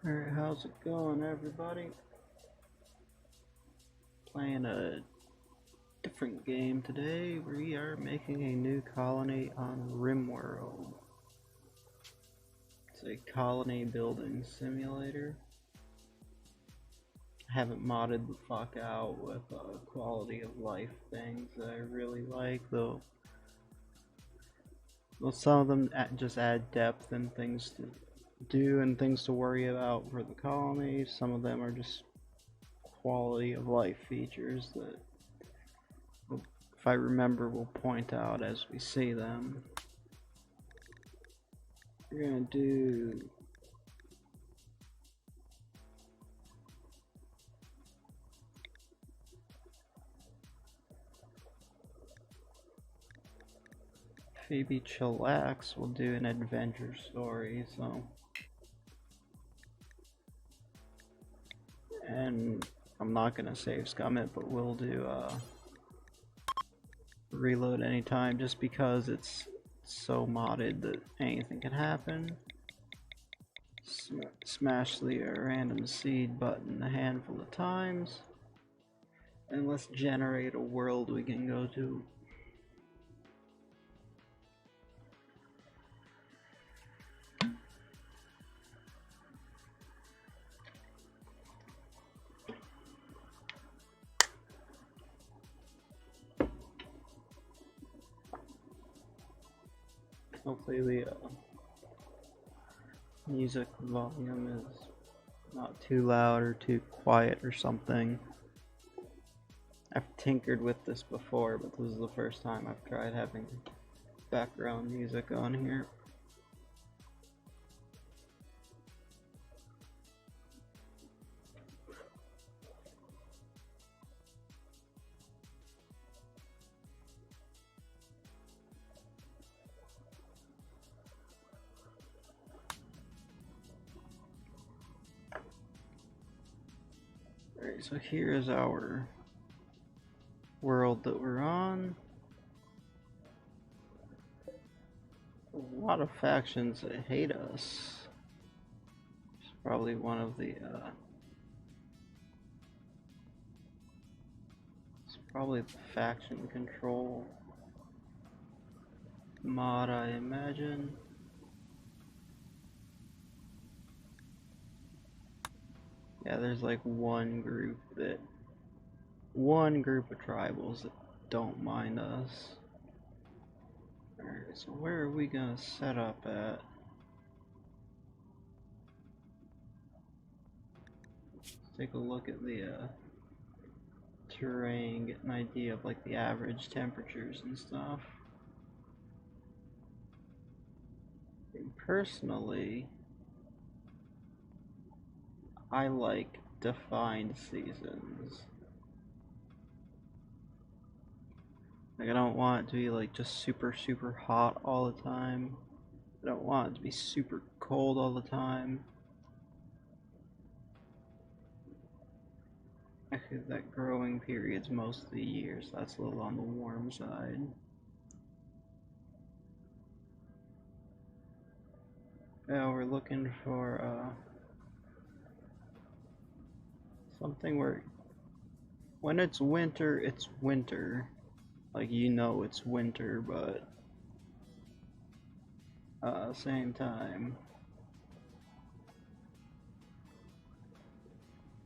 Alright, how's it going, everybody? Playing a different game today. We are making a new colony on RimWorld. It's a colony building simulator. I haven't modded the fuck out with quality of life things that I really like, though. Well, some of them just add depth and things to do and things to worry about for the colony. Some of them are just quality of life features that, if I remember, we'll point out as we see them. We're gonna do Phoebe Chillax. We'll do an adventure story, so. And I'm not gonna save scum it, but we'll do reload anytime just because it's so modded that anything can happen. Smash the random seed button a handful of times, and let's generate a world we can go to. Hopefully the music volume is not too loud or too quiet or something. I've tinkered with this before, but this is the first time I've tried having background music on here. Alright, so here is our world that we're on. A lot of factions that hate us. It's probably one of the it's probably the faction control mod, I imagine. Yeah, there's like one group of tribals that don't mind us. Alright, so where are we gonna set up at? Let's take a look at the terrain, get an idea of like the average temperatures and stuff. And personally, I like defined seasons. Like, I don't want it to be like just super hot all the time. I don't want it to be super cold all the time. Actually, that growing period's most of the year, so that's a little on the warm side. Now we're looking for something where when it's winter, it's winter. Like, you know it's winter, but same time,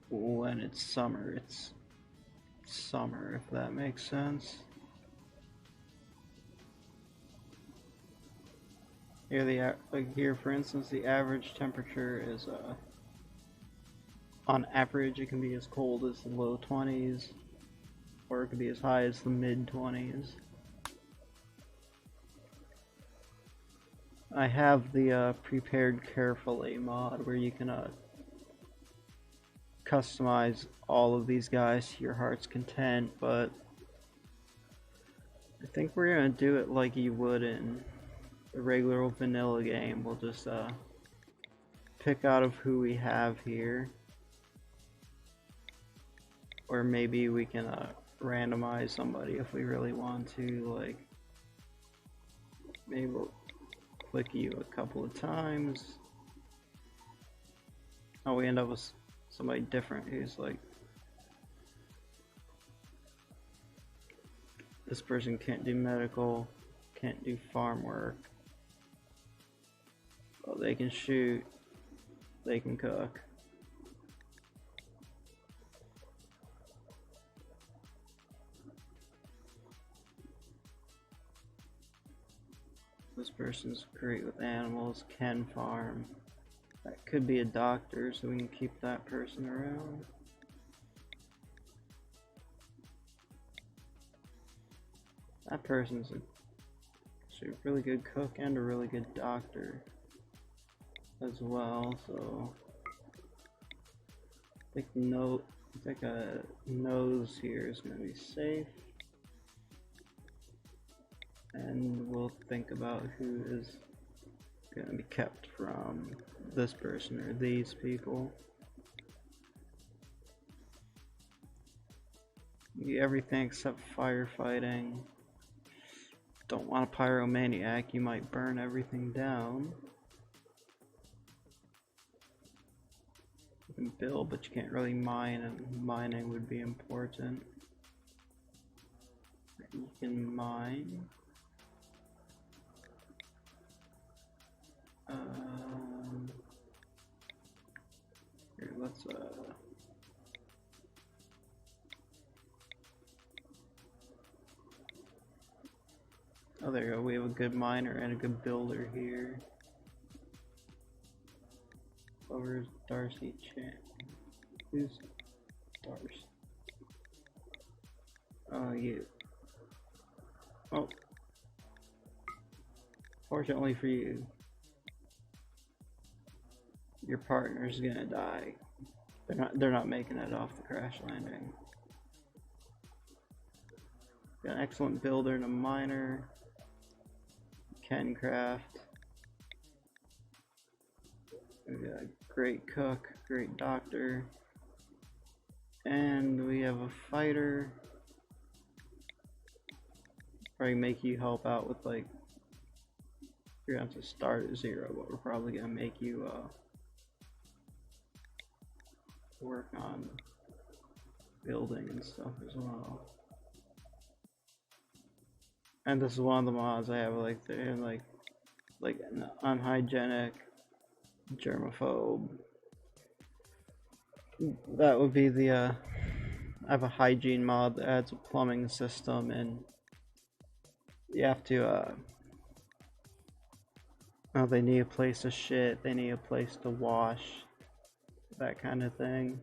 when it's summer, if that makes sense. Here, here, for instance, the average temperature is on average, it can be as cold as the low 20s, or it could be as high as the mid 20s. I have the prepared carefully mod where you can customize all of these guys to your heart's content, but I think we're gonna do it like you would in a regular vanilla game. We'll just pick out of who we have here, or maybe we can randomize somebody if we really want to. Like, maybe we'll click you a couple of times. Oh, we end up with somebody different who's like, this person can't do medical, can't do farm work. Well, they can shoot, they can cook. This person's great with animals, can farm. That could be a doctor, so we can keep that person around. That person's actually a really good cook and a really good doctor as well, so I think a nose here is going to be safe. And we'll think about who is going to be kept from this person or these people. Everything except firefighting. Don't want a pyromaniac, you might burn everything down. You can build, but you can't really mine, and mining would be important. You can mine. Here, let's oh, there you go. We have a good miner and a good builder here. Where's Darcy Chan? Who's Darcy? Oh, you. Oh. Fortunately for you, your partner's gonna die. They're not making it off the crash landing. Got an excellent builder and a miner. Can craft. We got a great cook, great doctor. And we have a fighter. Probably make you help out with, like, you're gonna have to start at 0, but we're probably gonna make you work on building and stuff as well. And this is one of the mods I have, like, they're like an unhygienic, germaphobe. That would be the I have a hygiene mod that adds a plumbing system, and you have to oh, they need a place to shit, they need a place to wash, that kind of thing.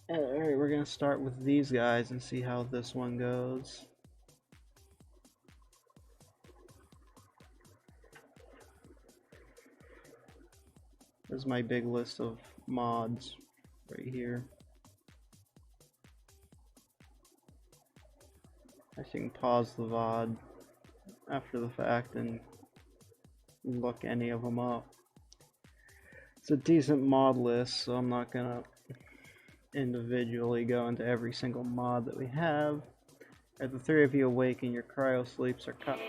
Alright, we're gonna start with these guys and see how this one goes. This is my big list of mods right here. I can pause the VOD after the fact and look any of them up. It's a decent mod list, so I'm not gonna individually go into every single mod that we have. Are the three of you awake and your cryo sleeps are cut?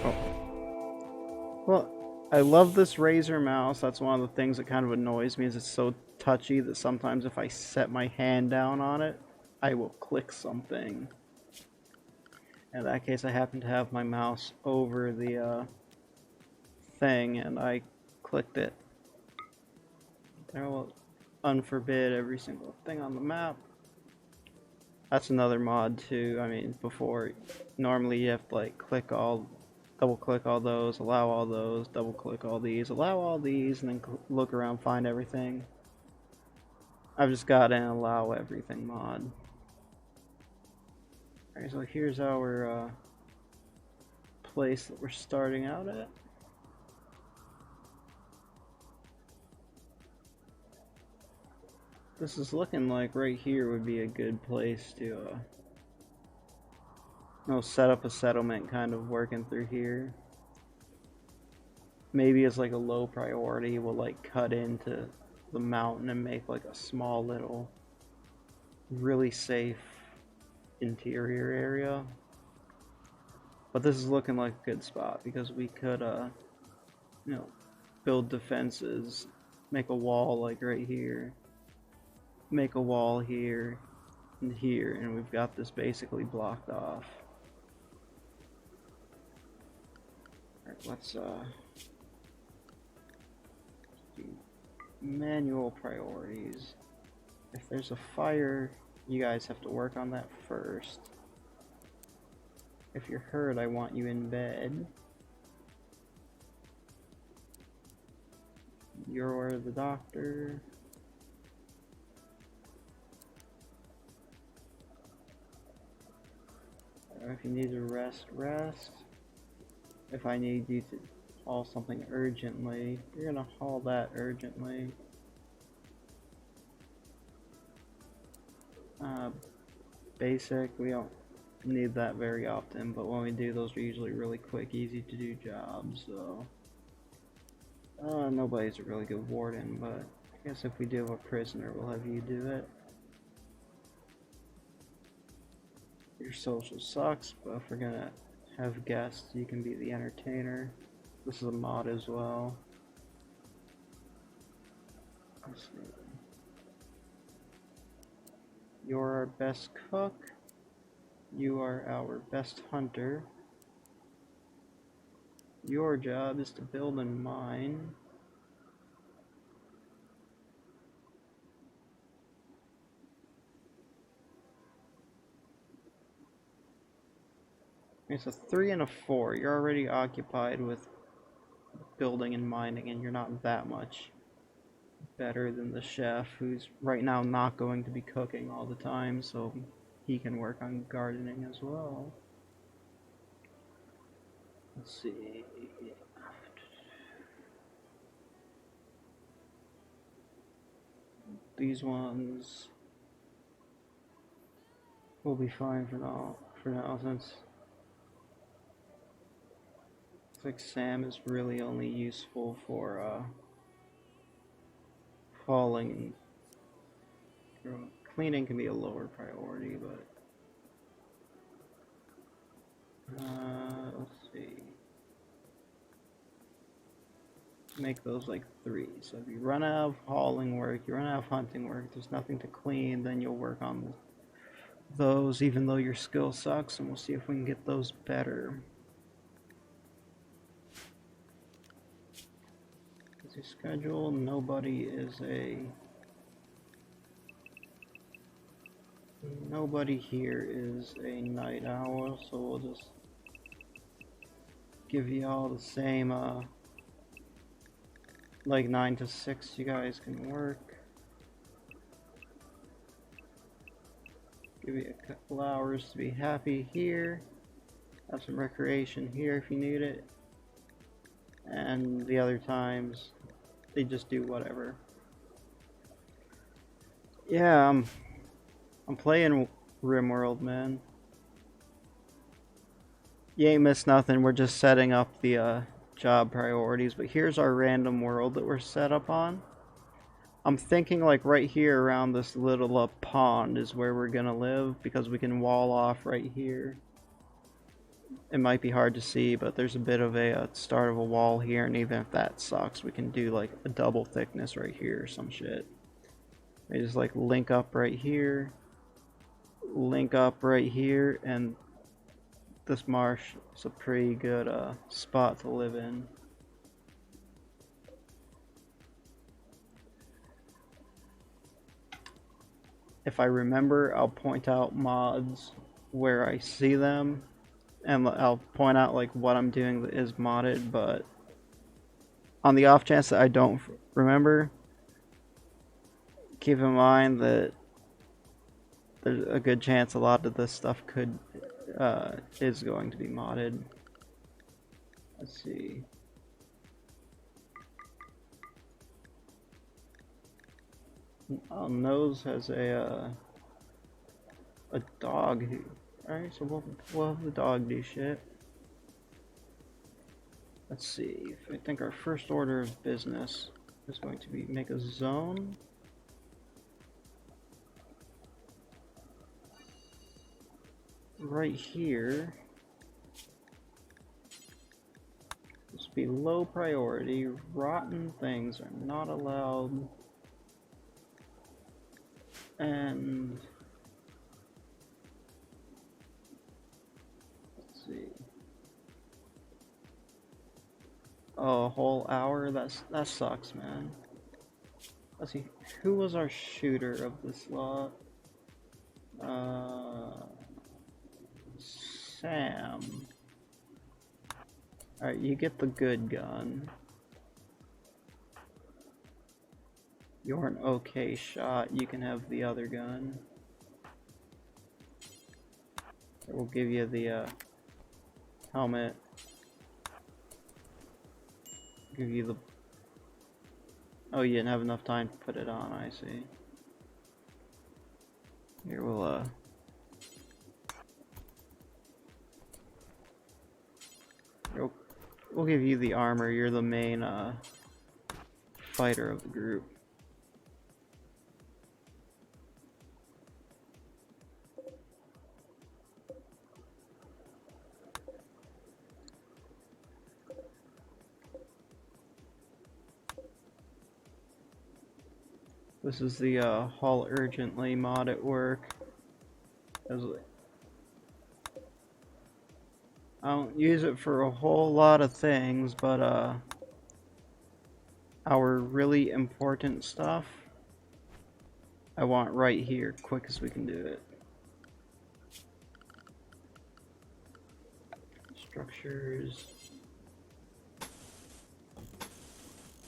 Oh. Well, I love this Razer mouse. That's one of the things that kind of annoys me, is it's so touchy that sometimes if I set my hand down on it, I will click something. In that case, I happen to have my mouse over the thing, and I clicked it. There will unforbid every single thing on the map. That's another mod too. I mean, before, normally you have to like double click all those, allow all those, double click all these, allow all these, and then look around, find everything. I've just got an allow everything mod. Alright, so here's our place that we're starting out at. This is looking like right here would be a good place to set up a settlement, kind of working through here. Maybe as like a low priority, we'll like cut into the mountain and make like a small little really safe interior area. But this is looking like a good spot because we could build defenses, make a wall like right here, make a wall here and here, and we've got this basically blocked off. Alright, let's do manual priorities. If there's a fire, you guys have to work on that first. If you're hurt, I want you in bed. You're the doctor. If you need to rest, rest. If I need you to haul something urgently, you're gonna haul that urgently. Basic, we don't need that very often, but when we do, those are usually really quick, easy to do jobs, so. Nobody's a really good warden, but I guess if we do have a prisoner, we'll have you do it. Your social sucks, but if we're gonna have guests, you can be the entertainer. This is a mod as well. Let's see. You're our best cook. You are our best hunter. Your job is to build and mine. It's a 3 and a 4. You're already occupied with building and mining, and you're not that much better than the chef, who's right now not going to be cooking all the time, so he can work on gardening as well. Let's see. These ones will be fine for now, since looks like Sam is really only useful for hauling. Cleaning can be a lower priority, but let's see. Make those like 3. So if you run out of hauling work, you run out of hunting work, there's nothing to clean, then you'll work on those, even though your skill sucks, and we'll see if we can get those better. Busy schedule, nobody here is a night owl, so we'll just give you all the same like 9 to 6 you guys can work. Give you a couple hours to be happy here. Have some recreation here if you need it. And the other times, they just do whatever. Yeah, I'm playing RimWorld, man. You ain't missed nothing. We're just setting up the job priorities, but here's our random world that we're set up on. I'm thinking like right here around this little pond is where we're gonna live, because we can wall off right here. It might be hard to see, but there's a bit of a start of a wall here, and even if that sucks, we can do like a double thickness right here or some shit. They just like link up right here, link up right here, and this marsh is a pretty good spot to live in. If I remember, I'll point out mods where I see them, and I'll point out like what I'm doing that is modded, but on the off chance that I don't remember, keep in mind that there's a good chance a lot of this stuff is going to be modded. Let's see. Oh, Nose has a dog who. Alright, so we'll have the dog do shit. Let's see. I think our first order of business is going to be make a zone. Right here. Just be low priority. Rotten things are not allowed. And let's see. Oh, a whole hour? That sucks, man. Let's see. Who was our shooter of this lot? Sam. Alright, you get the good gun. You're an okay shot. You can have the other gun. We'll give you the helmet. Give you the... Oh, you didn't have enough time to put it on, I see. Here, we'll give you the armor. You're the main, fighter of the group. This is the Haul Urgently mod at work. I don't use it for a whole lot of things, but our really important stuff I want right here, quick as we can do it. Structures.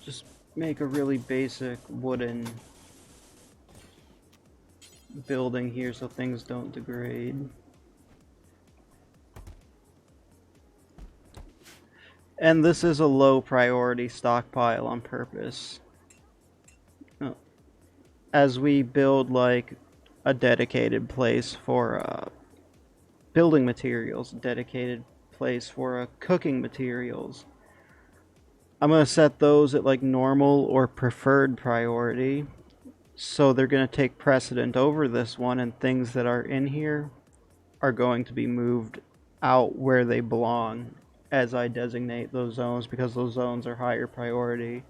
Just make a really basic wooden building here so things don't degrade. And this is a low priority stockpile on purpose. As we build like a dedicated place for building materials, a dedicated place for cooking materials, I'm going to set those at like normal or preferred priority. So they're going to take precedent over this one, and things that are in here are going to be moved out where they belong as I designate those zones, because those zones are higher priority.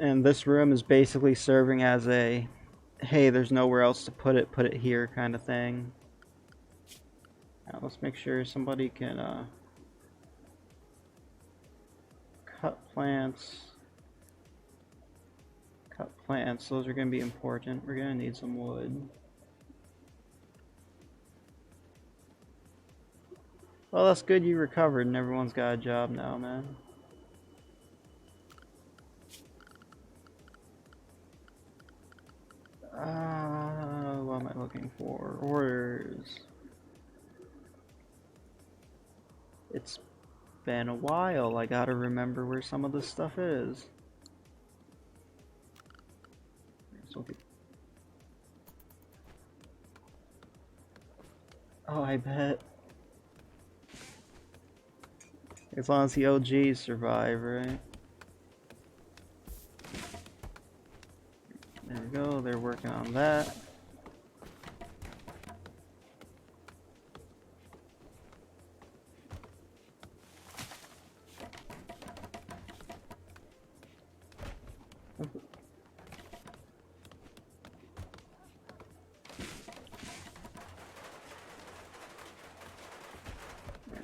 And this room is basically serving as a, hey, there's nowhere else to put it here kind of thing. Now let's make sure somebody can cut plants. Cut plants, those are going to be important. We're going to need some wood. Well, that's good you recovered and everyone's got a job now, man. What am I looking for? Orders. It's been a while. I gotta remember where some of this stuff is. Oh, I bet. As long as the OGs survive, right? There we go, they're working on that.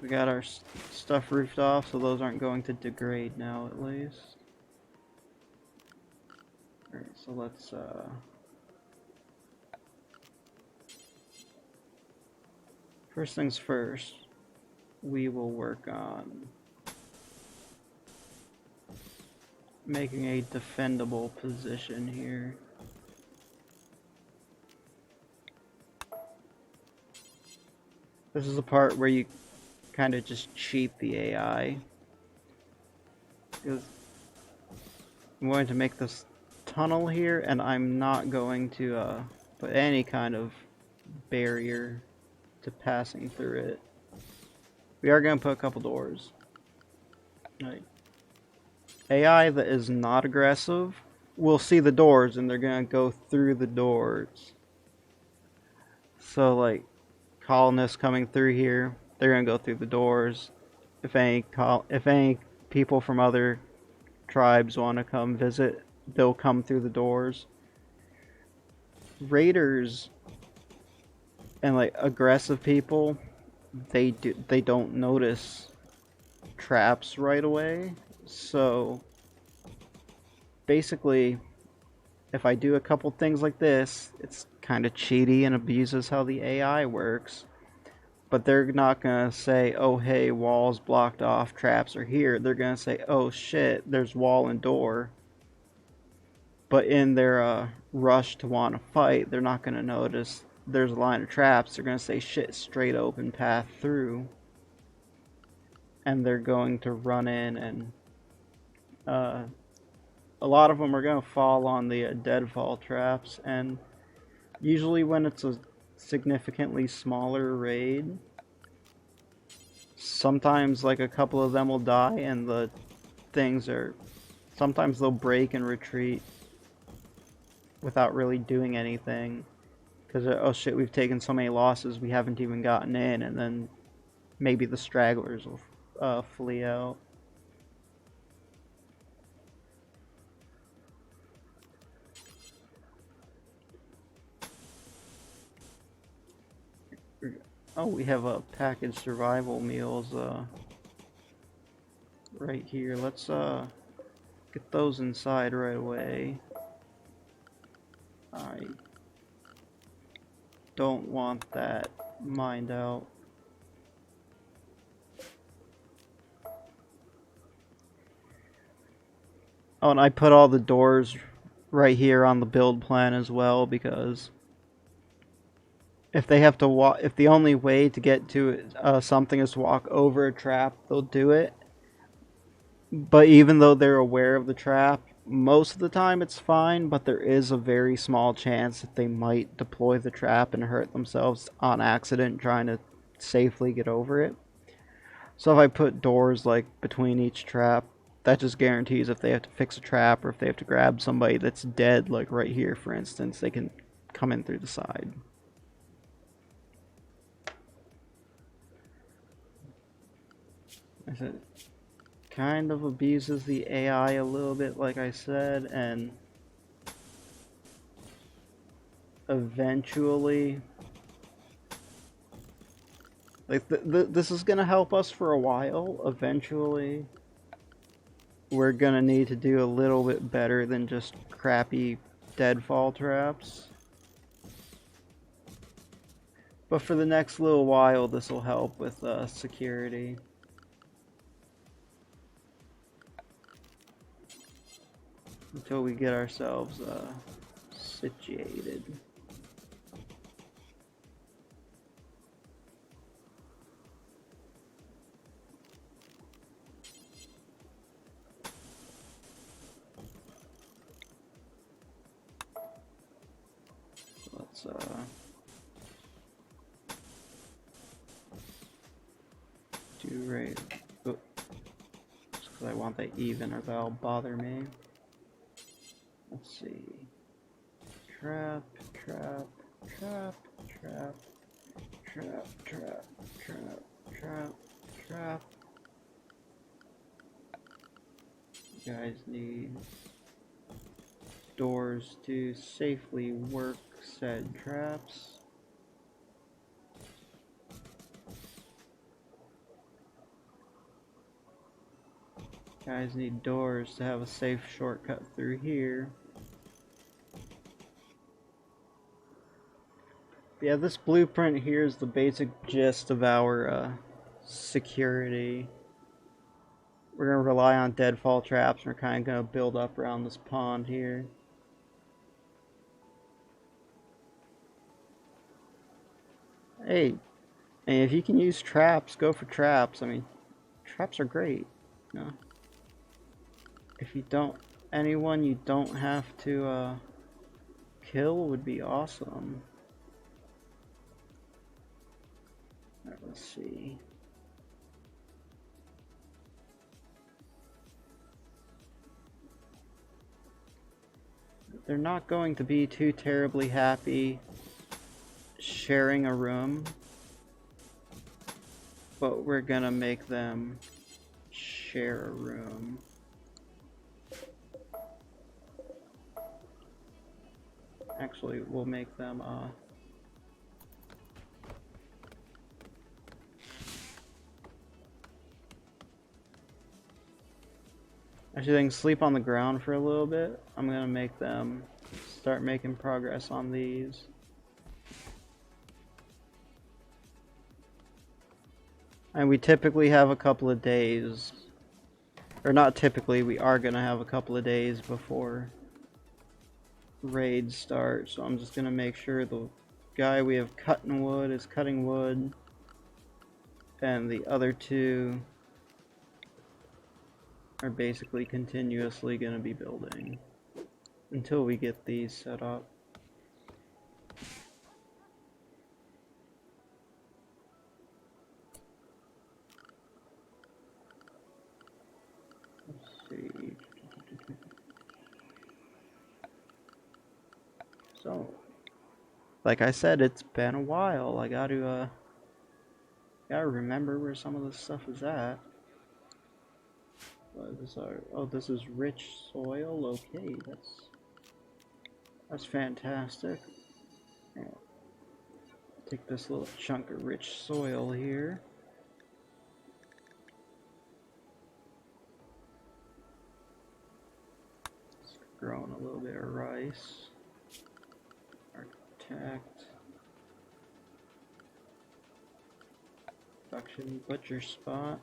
We got our stuff roofed off, so those aren't going to degrade now, at least. Alright, so let's, first things first, we will work on making a defendable position here. This is the part where you kind of just cheat the AI. Because I'm going to make this tunnel here, and I'm not going to put any kind of barrier to passing through it. We are going to put a couple doors. Right. AI that is not aggressive will see the doors and they're going to go through the doors. So like colonists coming through here, they're going to go through the doors. if any people from other tribes want to come visit, they'll come through the doors. Raiders and like aggressive people, they don't notice traps right away. So basically, if I do a couple things like this, it's kind of cheaty and abuses how the AI works. But they're not gonna say, "Oh, hey, walls blocked off, traps are here." They're gonna say, "Oh shit, there's wall and door." But in their rush to want to fight, they're not gonna notice there's a line of traps. They're gonna say, "Shit, straight open path through," and they're going to run in, and uh, a lot of them are gonna fall on the deadfall traps. And usually, when it's a significantly smaller raid, sometimes like a couple of them will die, and the things are sometimes they'll break and retreat without really doing anything because oh shit, we've taken so many losses we haven't even gotten in, and then maybe the stragglers will flee out. Oh, we have a packaged survival meals right here. Let's get those inside right away. I don't want that mined out. Oh, and I put all the doors right here on the build plan as well, because if they have to walk, if the only way to get to something is to walk over a trap, they'll do it. But even though they're aware of the trap, most of the time it's fine, but there is a very small chance that they might deploy the trap and hurt themselves on accident trying to safely get over it. So if I put doors like between each trap, that just guarantees if they have to fix a trap or if they have to grab somebody that's dead, like right here for instance, they can come in through the side. I said, kind of abuses the AI a little bit, like I said, and eventually, like this is gonna help us for a while. Eventually, we're gonna need to do a little bit better than just crappy deadfall traps. But for the next little while, this will help with security. Until we get ourselves situated. Let's do right. Oh, just because I want that even, or that'll bother me. Let's see. Trap, trap, trap, trap, trap, trap, trap, trap, trap. You guys need doors to safely work said traps. Guys need doors to have a safe shortcut through here. Yeah, this blueprint here is the basic gist of our security. We're going to rely on deadfall traps, and we're kind of going to build up around this pond here. Hey, and if you can use traps, go for traps. I mean, traps are great, you know? If you don't, anyone you don't have to kill would be awesome. Alright, let's see. They're not going to be too terribly happy sharing a room. but we're gonna make them share a room. Actually, we'll make them actually, they can sleep on the ground for a little bit. I'm gonna make them start making progress on these. And we typically have a couple of days, or not typically, we are gonna have a couple of days before raids start. So I'm just gonna make sure the guy we have cutting wood is cutting wood, and the other two are basically continuously gonna be building until we get these set up. See. So, like I said, it's been a while. I gotta remember where some of this stuff is at. What is our, oh, this is rich soil. Okay, that's fantastic. Yeah. Take this little chunk of rich soil here. Growing a little bit of rice. Architect. Production butcher spot.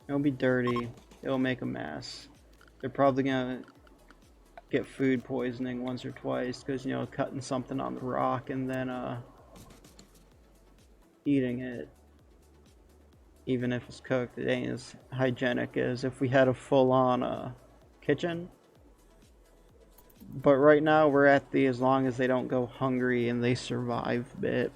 It'll be dirty. It'll make a mess. They're probably gonna get food poisoning once or twice because, you know, cutting something on the rock and then eating it. Even if it's cooked, it ain't as hygienic as if we had a full-on kitchen. But right now we're at the as long as they don't go hungry and they survive bit.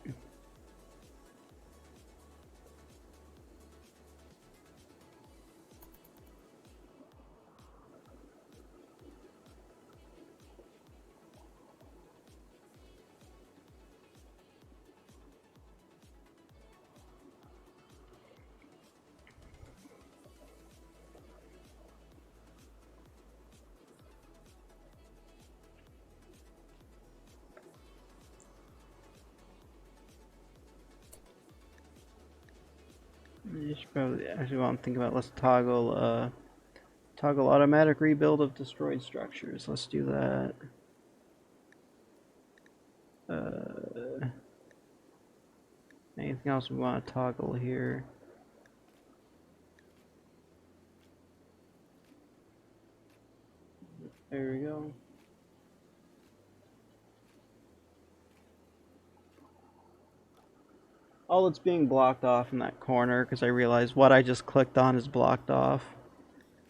You should probably actually want to think about, let's toggle automatic rebuild of destroyed structures. Let's do that. Anything else we want to toggle here? There we go. All that's being blocked off in that corner, because I realized what I just clicked on is blocked off.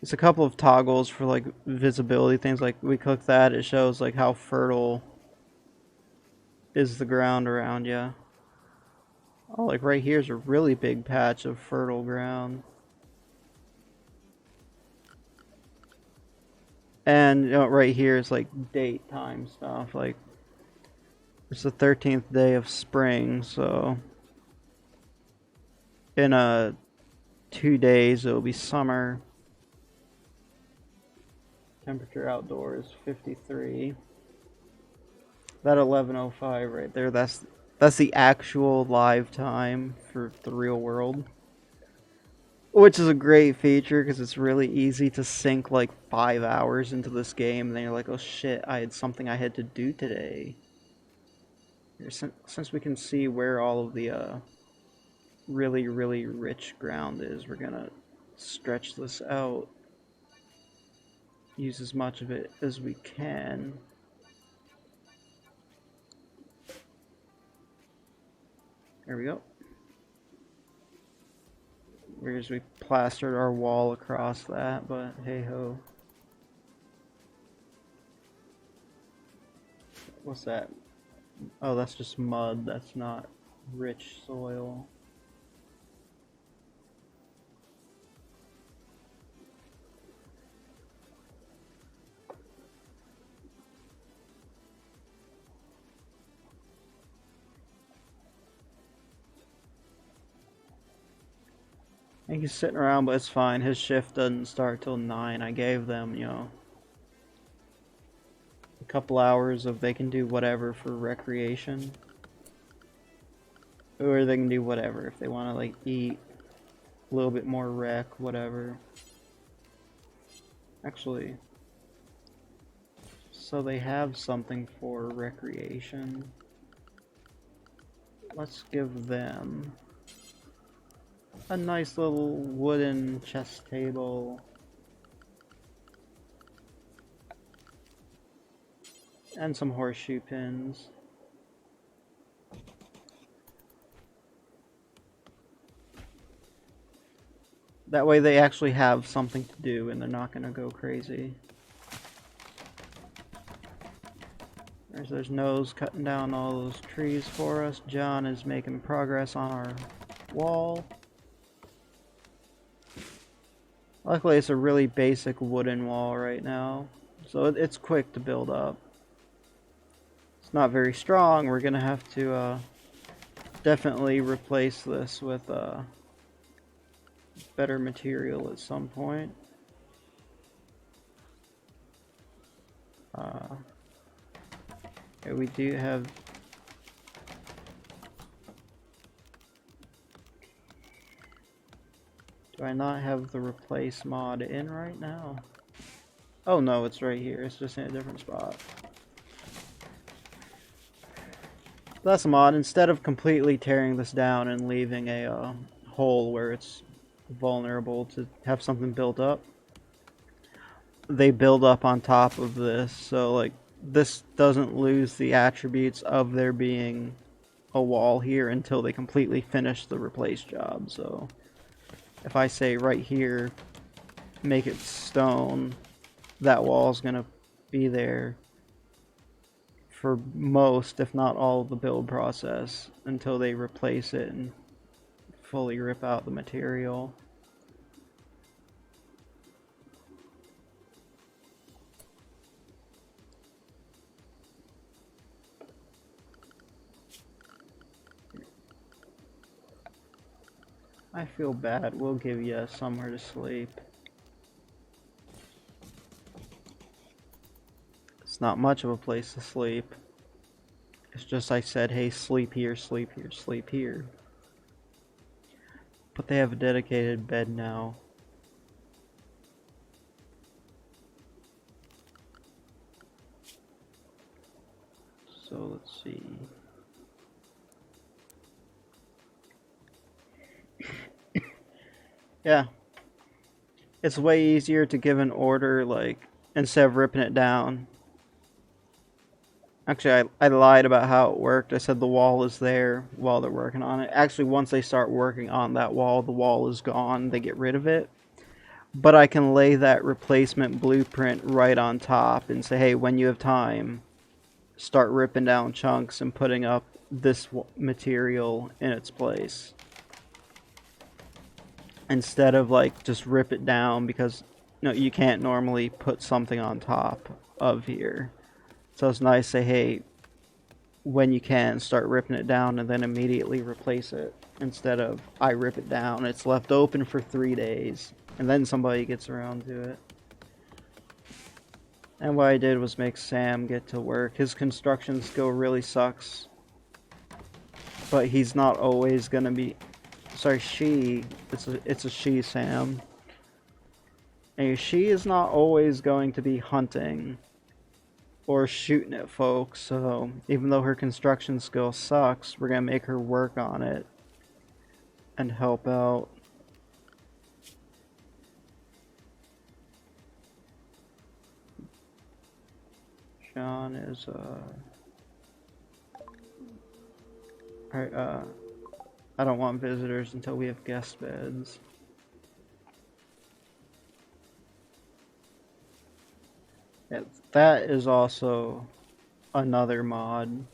It's a couple of toggles for like visibility things. Like we click that, it shows like how fertile is the ground around you. Oh, like right here's a really big patch of fertile ground. And you know, right here is like date time stuff. Like it's the 13th day of spring, so in 2 days it'll be summer. Temperature outdoors 53. That 11:05 right there, that's the actual live time for the real world. Which is a great feature because it's really easy to sink like 5 hours into this game and then you're like, oh shit, I had something I had to do today. Since we can see where all of the really, really rich ground is, we're gonna stretch this out. Use as much of it as we can. There we go. Whereas we plastered our wall across that, but hey ho. What's that? Oh, that's just mud. That's not rich soil. He's sitting around, but it's fine. His shift doesn't start till 9. I gave them, you know, a couple hours of they can do whatever for recreation. Or they can do whatever if they want to, like, eat a little bit more rec, whatever. Actually, so they have something for recreation. Let's give them a nice little wooden chess table. And some horseshoe pins. That way they actually have something to do and they're not going to go crazy. There's Nose cutting down all those trees for us. John is making progress on our wall. Luckily it's a really basic wooden wall right now, so it's quick to build up. It's not very strong. We're gonna have to definitely replace this with better material at some point. Okay, we do have do I not have the replace mod in right now? Oh no, it's right here. It's just in a different spot. That's a mod. Instead of completely tearing this down and leaving a hole where it's vulnerable to have something built up, they build up on top of this, so like this doesn't lose the attributes of there being a wall here until they completely finish the replace job. So if I say right here make it stone, that wall's gonna be there for most, if not all, of the build process until they replace it and fully rip out the material. I feel bad. We'll give you somewhere to sleep. It's not much of a place to sleep. It's just I said, hey, sleep here, sleep here, sleep here. But they have a dedicated bed now. So let's see. Yeah. It's way easier to give an order, like, instead of ripping it down. Actually, I lied about how it worked. I said the wall is there while they're working on it. Actually, once they start working on that wall, the wall is gone. They get rid of it. But I can lay that replacement blueprint right on top and say, hey, when you have time, start ripping down chunks and putting up this material in its place. Instead of like just rip it down, because you know you can't normally put something on top of here. So it's nice to say, hey, when you can, start ripping it down and then immediately replace it. Instead of I rip it down, it's left open for 3 days and then somebody gets around to it. And what I did was make Sam get to work. His construction skill really sucks, but he's not always gonna be. Sorry, she. It's a she, Sam. And she is not always going to be hunting or shooting at folks. So even though her construction skill sucks, we're gonna make her work on it and help out. John is Alright, I don't want visitors until we have guest beds. Yeah, that is also another mod.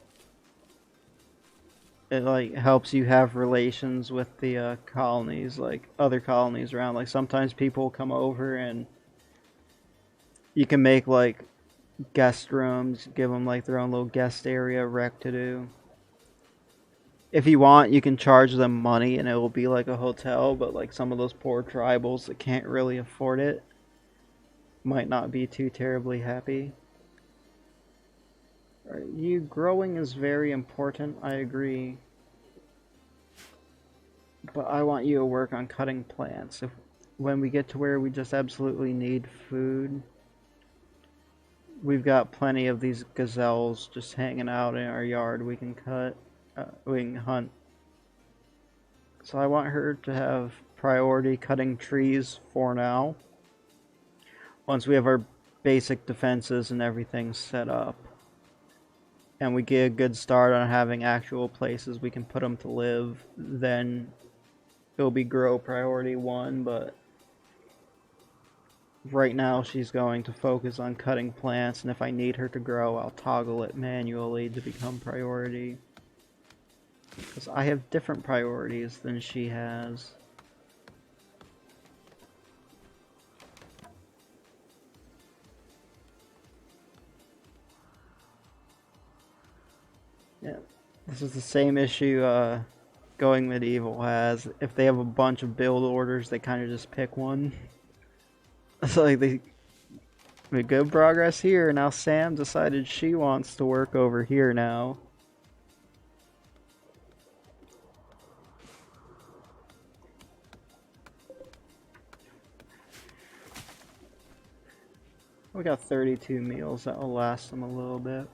It like helps you have relations with the colonies, like other colonies around. Like sometimes people come over and you can make like guest rooms, give them like their own little guest area rec to do. If you want, you can charge them money and it will be like a hotel, but like some of those poor tribals that can't really afford it might not be too terribly happy. You growing is very important, I agree. But I want you to work on cutting plants. If when we get to where we just absolutely need food, we've got plenty of these gazelles just hanging out in our yard. We can we can hunt. So I want her to have priority cutting trees for now. Once we have our basic defenses and everything set up, and we get a good start on having actual places we can put them to live, then it'll be grow priority 1, but right now she's going to focus on cutting plants, and if I need her to grow, I'll toggle it manually to become priority. Because I have different priorities than she has. Yeah, this is the same issue Going Medieval has. If they have a bunch of build orders, they kind of just pick one. It's like they made good progress here. Now Sam decided she wants to work over here now. We got 32 meals. That will last them a little bit.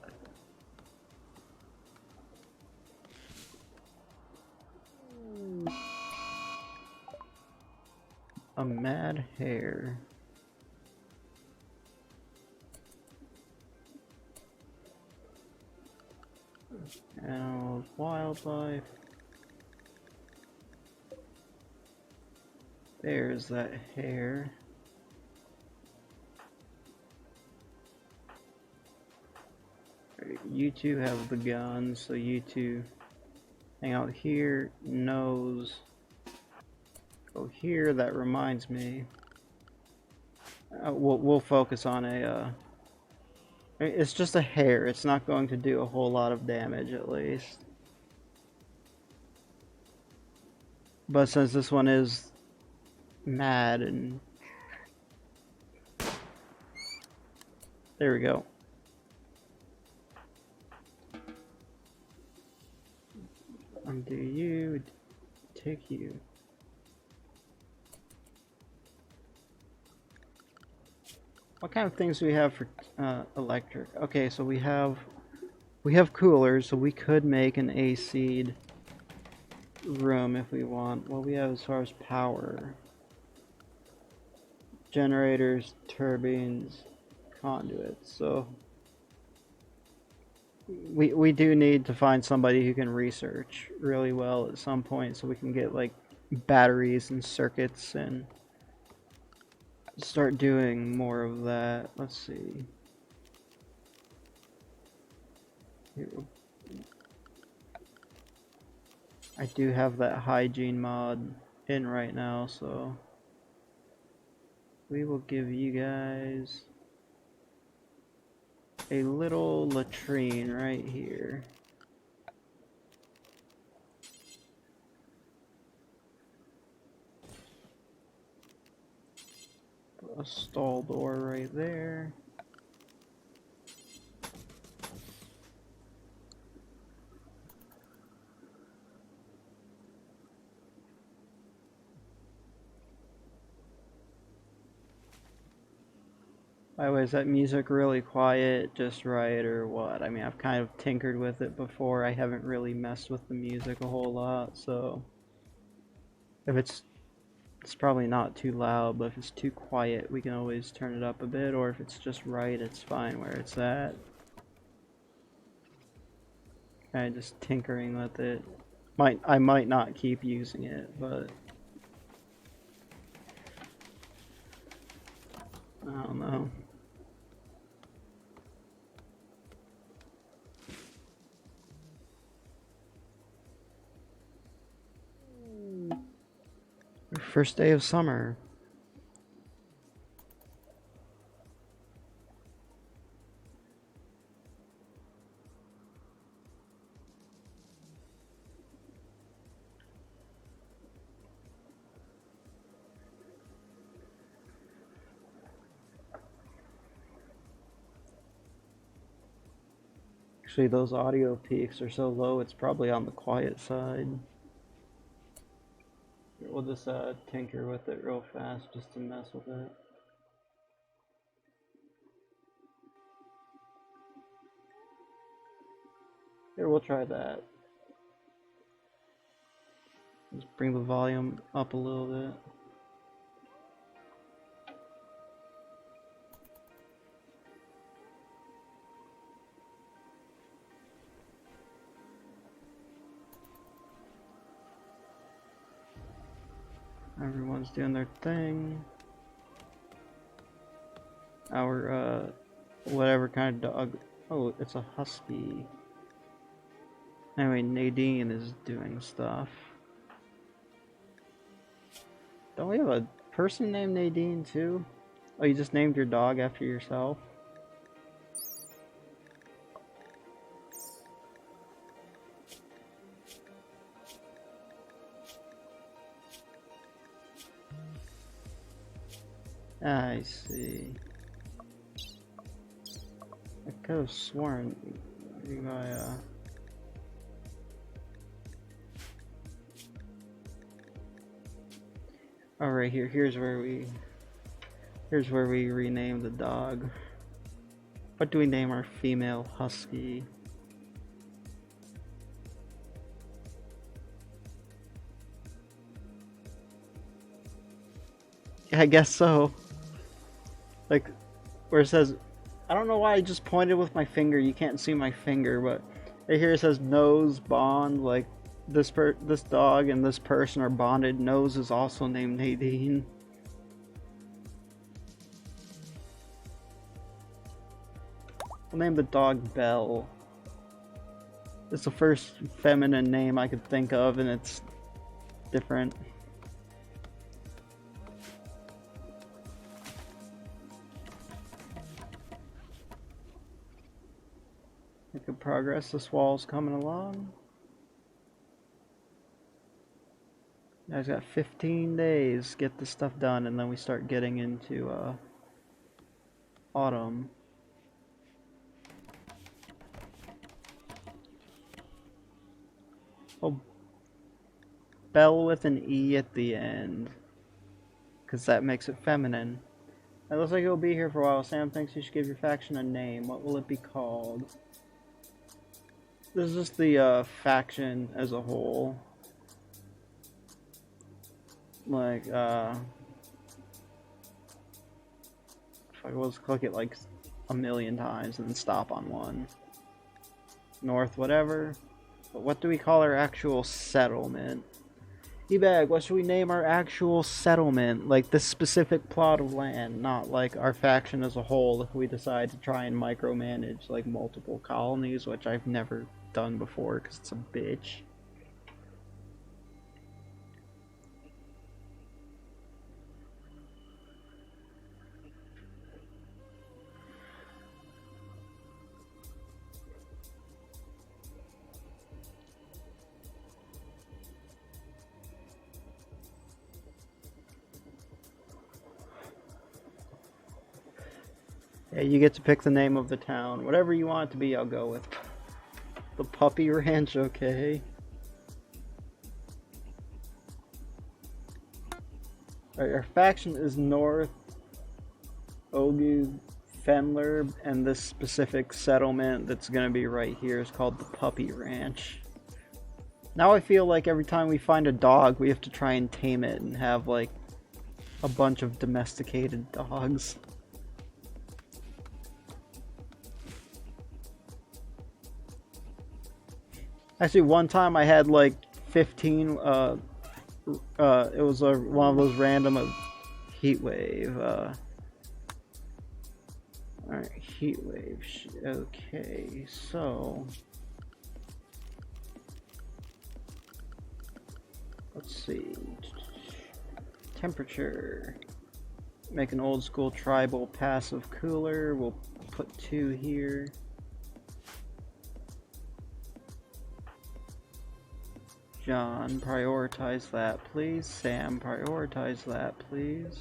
A mad hare. Animals, wildlife. There's that hare. You two have the guns, so you two hang out here. Nose. Go here. That reminds me. We'll focus on a. It's just a hare. It's not going to do a whole lot of damage, at least. But since this one is mad and there we go. Undo you, take you. What kind of things do we have for electric? Okay, so we have coolers, so we could make an AC room if we want. What we have as far as power: generators, turbines, conduits. So we do need to find somebody who can research really well at some point, so we can get like batteries and circuits and start doing more of that. Let's see. I do have that hygiene mod in right now, so we will give you guys a little latrine right here. A stall door right there. By the way, is that music really quiet, just right, or what? I mean, I've kind of tinkered with it before. I haven't really messed with the music a whole lot, so if it's probably not too loud, but if it's too quiet, we can always turn it up a bit, or if it's just right, it's fine where it's at. Kind of just tinkering with it. I might not keep using it, but I don't know. First day of summer. Actually, those audio peaks are so low, it's probably on the quiet side. We'll just tinker with it real fast just to mess with it. Here, we'll try that. Just bring the volume up a little bit. Everyone's doing their thing. Our, whatever kind of dog. Oh, it's a husky. Anyway, Nadine is doing stuff. Don't we have a person named Nadine too? Oh, you just named your dog after yourself? I see. I could have sworn oh, right here. Here's where we rename the dog. What do we name our female husky? Yeah, I guess so. Like, where it says, I don't know why I just pointed with my finger. You can't see my finger, but right here it says Nose Bond. Like, this dog and this person are bonded. Nose is also named Nadine. We'll name the dog Belle. It's the first feminine name I could think of, and it's different. Good progress. This wall's coming along. Guys, got 15 days to get this stuff done, and then we start getting into autumn. Oh, Belle with an E at the end, because that makes it feminine. It looks like it'll be here for a while. Sam thinks you should give your faction a name. What will it be called? This is just the faction as a whole. Like, if I was click it like a million times and then stop on one. North, whatever. But what do we call our actual settlement? E-Bag, what should we name our actual settlement? Like this specific plot of land, not like our faction as a whole if we decide to try and micromanage like multiple colonies, which I've never done before because it's a bitch. Yeah, you get to pick the name of the town. Whatever you want it to be, I'll go with. The Puppy Ranch, okay. Alright, our faction is North Ogu Fenler, and this specific settlement that's gonna be right here is called the Puppy Ranch. Now I feel like every time we find a dog, we have to try and tame it and have like a bunch of domesticated dogs. Actually, one time I had like 15, it was one of those random heat wave, alright, heat wave, okay, so, let's see, temperature, make an old school tribal passive cooler, we'll put 2 here. John, prioritize that, please. Sam, prioritize that, please.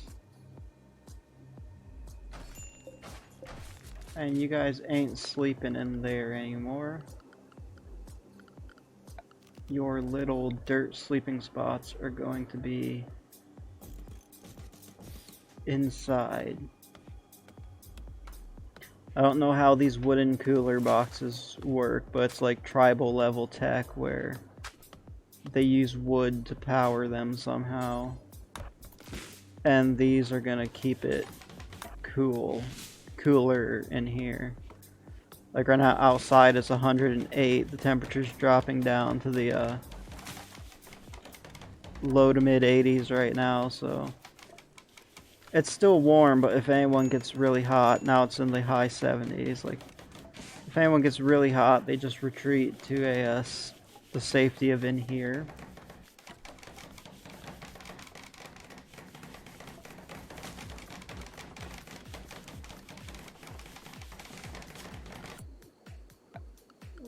And you guys ain't sleeping in there anymore. Your little dirt sleeping spots are going to be inside. I don't know how these wooden cooler boxes work, but it's like tribal level tech where they use wood to power them somehow. And these are gonna keep it cooler in here. Like right now outside it's 108, the temperature's dropping down to the low to mid 80s right now, so it's still warm, but if anyone gets really hot, now it's in the high 70s. Like, if anyone gets really hot, they just retreat to the safety of in here.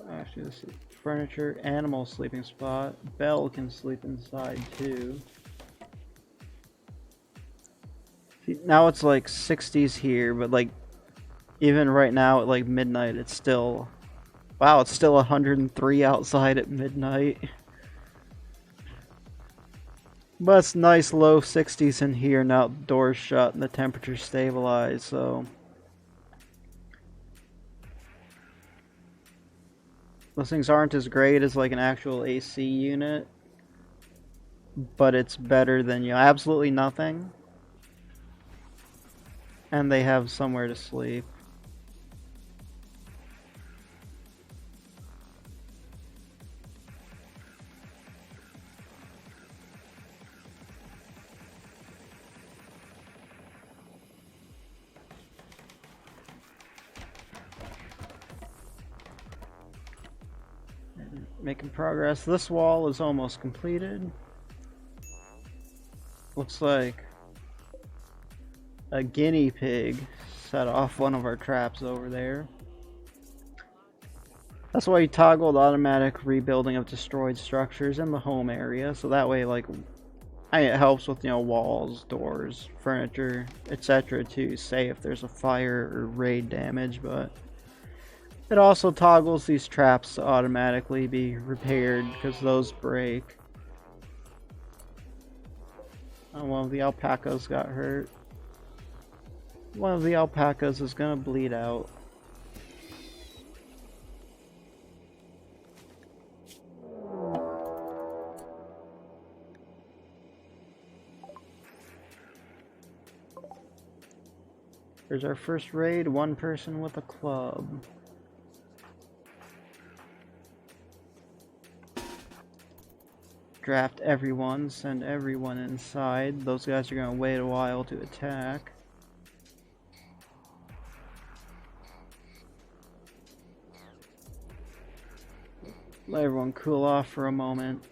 Actually, this is furniture, animal sleeping spot. Belle can sleep inside too. Now it's like 60s here, but like even right now at like midnight it's still, wow, it's still 103 outside at midnight. But it's nice low 60s in here now, the door's shut and the temperature's stabilized, so those things aren't as great as like an actual AC unit, but it's better than, you know, absolutely nothing. And they have somewhere to sleep. Making progress. This wall is almost completed. Looks like a guinea pig set off one of our traps over there. That's why you toggled automatic rebuilding of destroyed structures in the home area, so that way, like, it helps with, you know, walls, doors, furniture, etc. to say if there's a fire or raid damage, but it also toggles these traps to automatically be repaired because those break. Oh, one of the alpacas got hurt. One of the alpacas is gonna bleed out. Here's our first raid, one person with a club. Draft everyone, send everyone inside. Those guys are gonna wait a while to attack. Let everyone cool off for a moment.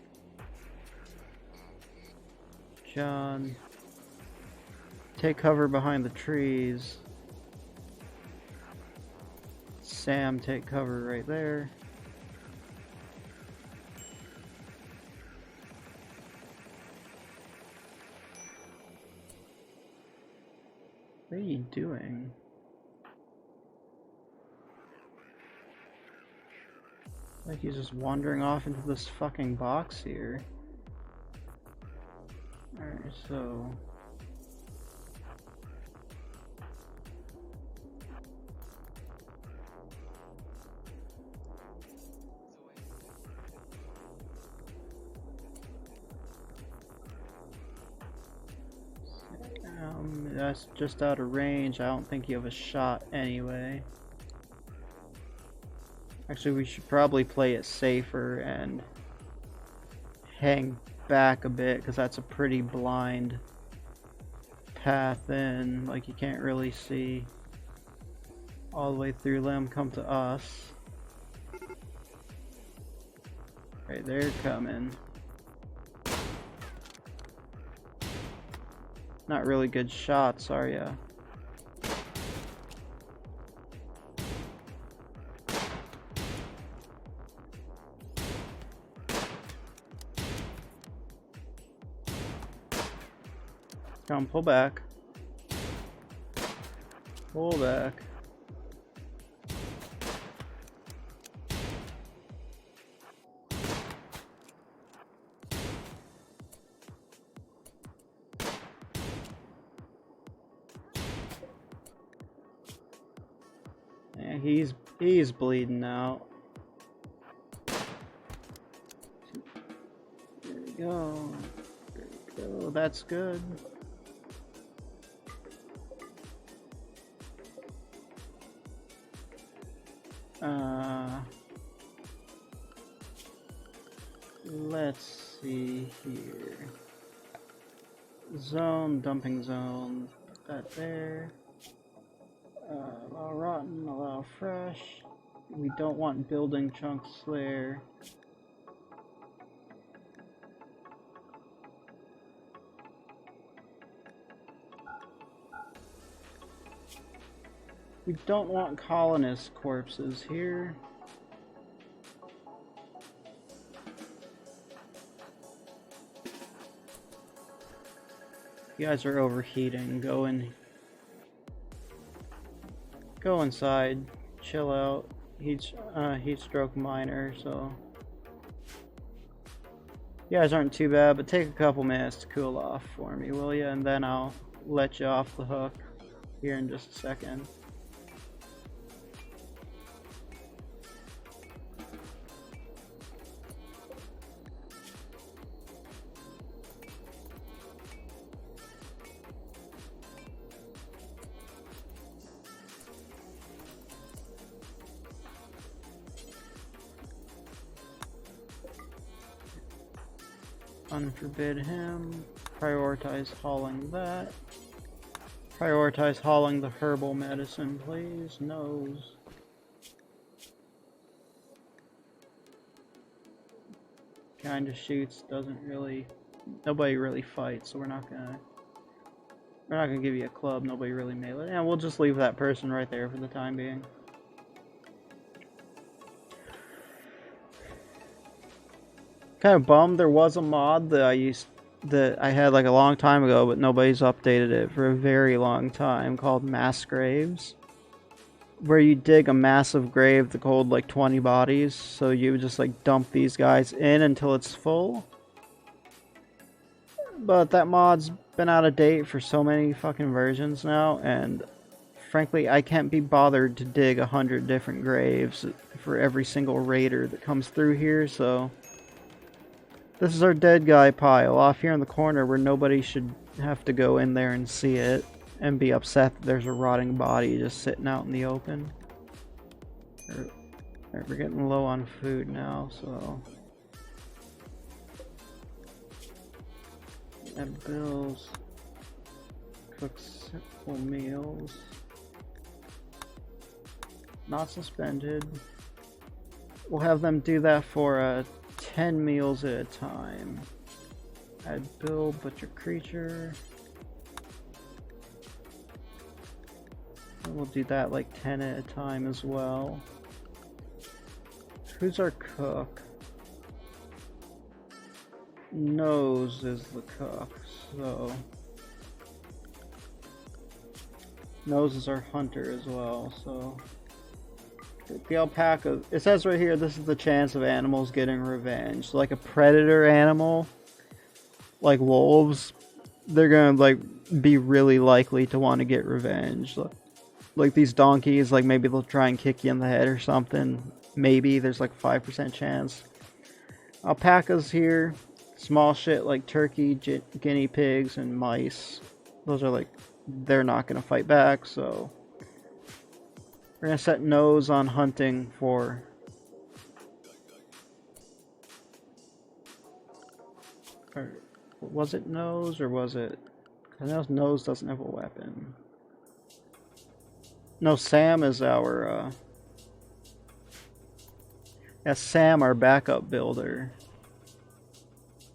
John, take cover behind the trees. Sam, take cover right there. What are you doing? Like he's just wandering off into this fucking box here. Alright, so that's just out of range. I don't think you have a shot anyway. Actually, we should probably play it safer and hang back a bit, because that's a pretty blind path in. Like, you can't really see all the way through them. Come to us. Right, they're coming. Not really good shots, are ya? Come, pull back. Pull back. Yeah, he's bleeding out. There we go. There we go. That's good. Let's see here. Zone, dumping zone. Put that there. Allow rotten, allow fresh. We don't want building chunks there. We don't want colonist corpses here. You guys are overheating. Go inside. Chill out. Heat stroke minor, so you guys aren't too bad, but take a couple minutes to cool off for me, will you? And then I'll let you off the hook here in just a second. Unforbid him. Prioritize hauling that. Prioritize hauling the herbal medicine, please. Nose. Kinda shoots, doesn't really. Nobody really fights, so we're not gonna give you a club. Nobody really melee. And we'll just leave that person right there for the time being. Kind of bummed there was a mod that I had like a long time ago, but nobody's updated it for a very long time, called mass graves, where you dig a massive grave that could hold like 20 bodies, so you would just like dump these guys in until it's full. But that mod's been out of date for so many fucking versions now, and frankly I can't be bothered to dig 100 different graves for every single raider that comes through here, so this is our dead guy pile off here in the corner where nobody should have to go in there and see it and be upset that there's a rotting body just sitting out in the open. We're getting low on food now, so add bills, cook simple meals, not suspended. We'll have them do that for 10 meals at a time. Add build, butcher creature. And we'll do that like 10 at a time as well. Who's our cook? Nose is the cook, so Nose is our hunter as well, so the alpaca, it says right here, this is the chance of animals getting revenge. So like a predator animal, like wolves, they're gonna like be really likely to want to get revenge. Like these donkeys, like maybe they'll try and kick you in the head or something. Maybe there's like 5% chance. Alpacas here, small shit like turkey, guinea pigs, and mice. Those are like, they're not gonna fight back, so we're gonna set Nose on hunting for or was it Nose or was it? I know Nose doesn't have a weapon. No, Sam is our yeah, Sam, our backup builder.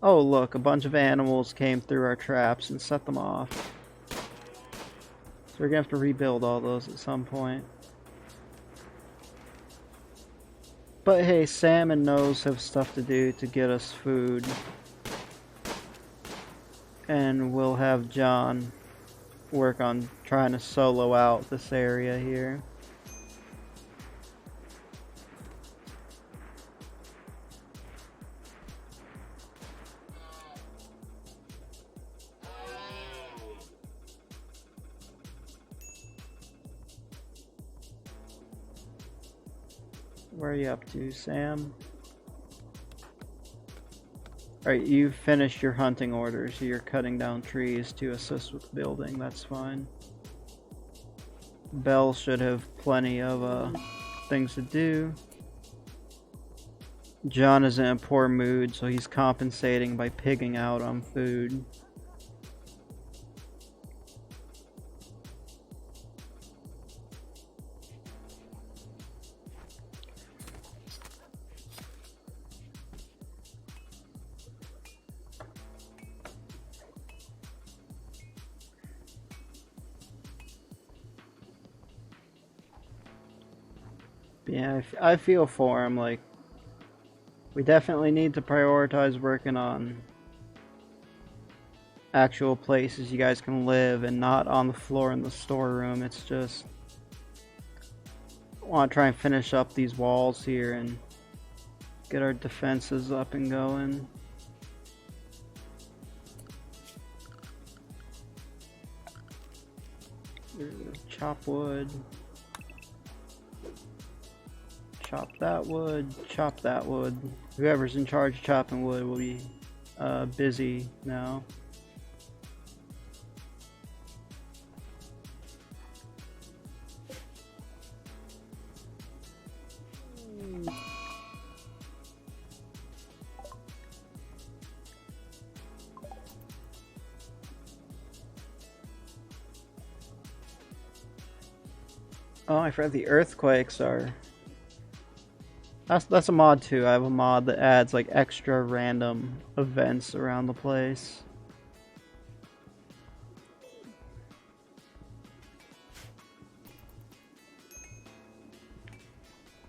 Oh look, a bunch of animals came through our traps and set them off. So we're gonna have to rebuild all those at some point. But hey, Sam and Nose have stuff to do to get us food. And we'll have John work on trying to solo out this area here. Where are you up to, Sam? Alright, you finished your hunting order, so you're cutting down trees to assist with building. That's fine. Bell should have plenty of things to do. John is in a poor mood, so he's compensating by pigging out on food. Yeah, I feel for him. Like, we definitely need to prioritize working on actual places you guys can live and not on the floor in the storeroom. It's just, I want to try and finish up these walls here and get our defenses up and going. Chop wood. Chop that wood, chop that wood. Whoever's in charge of chopping wood will be busy now. Oh, I forgot the earthquakes are... That's a mod too. I have a mod that adds like extra random events around the place.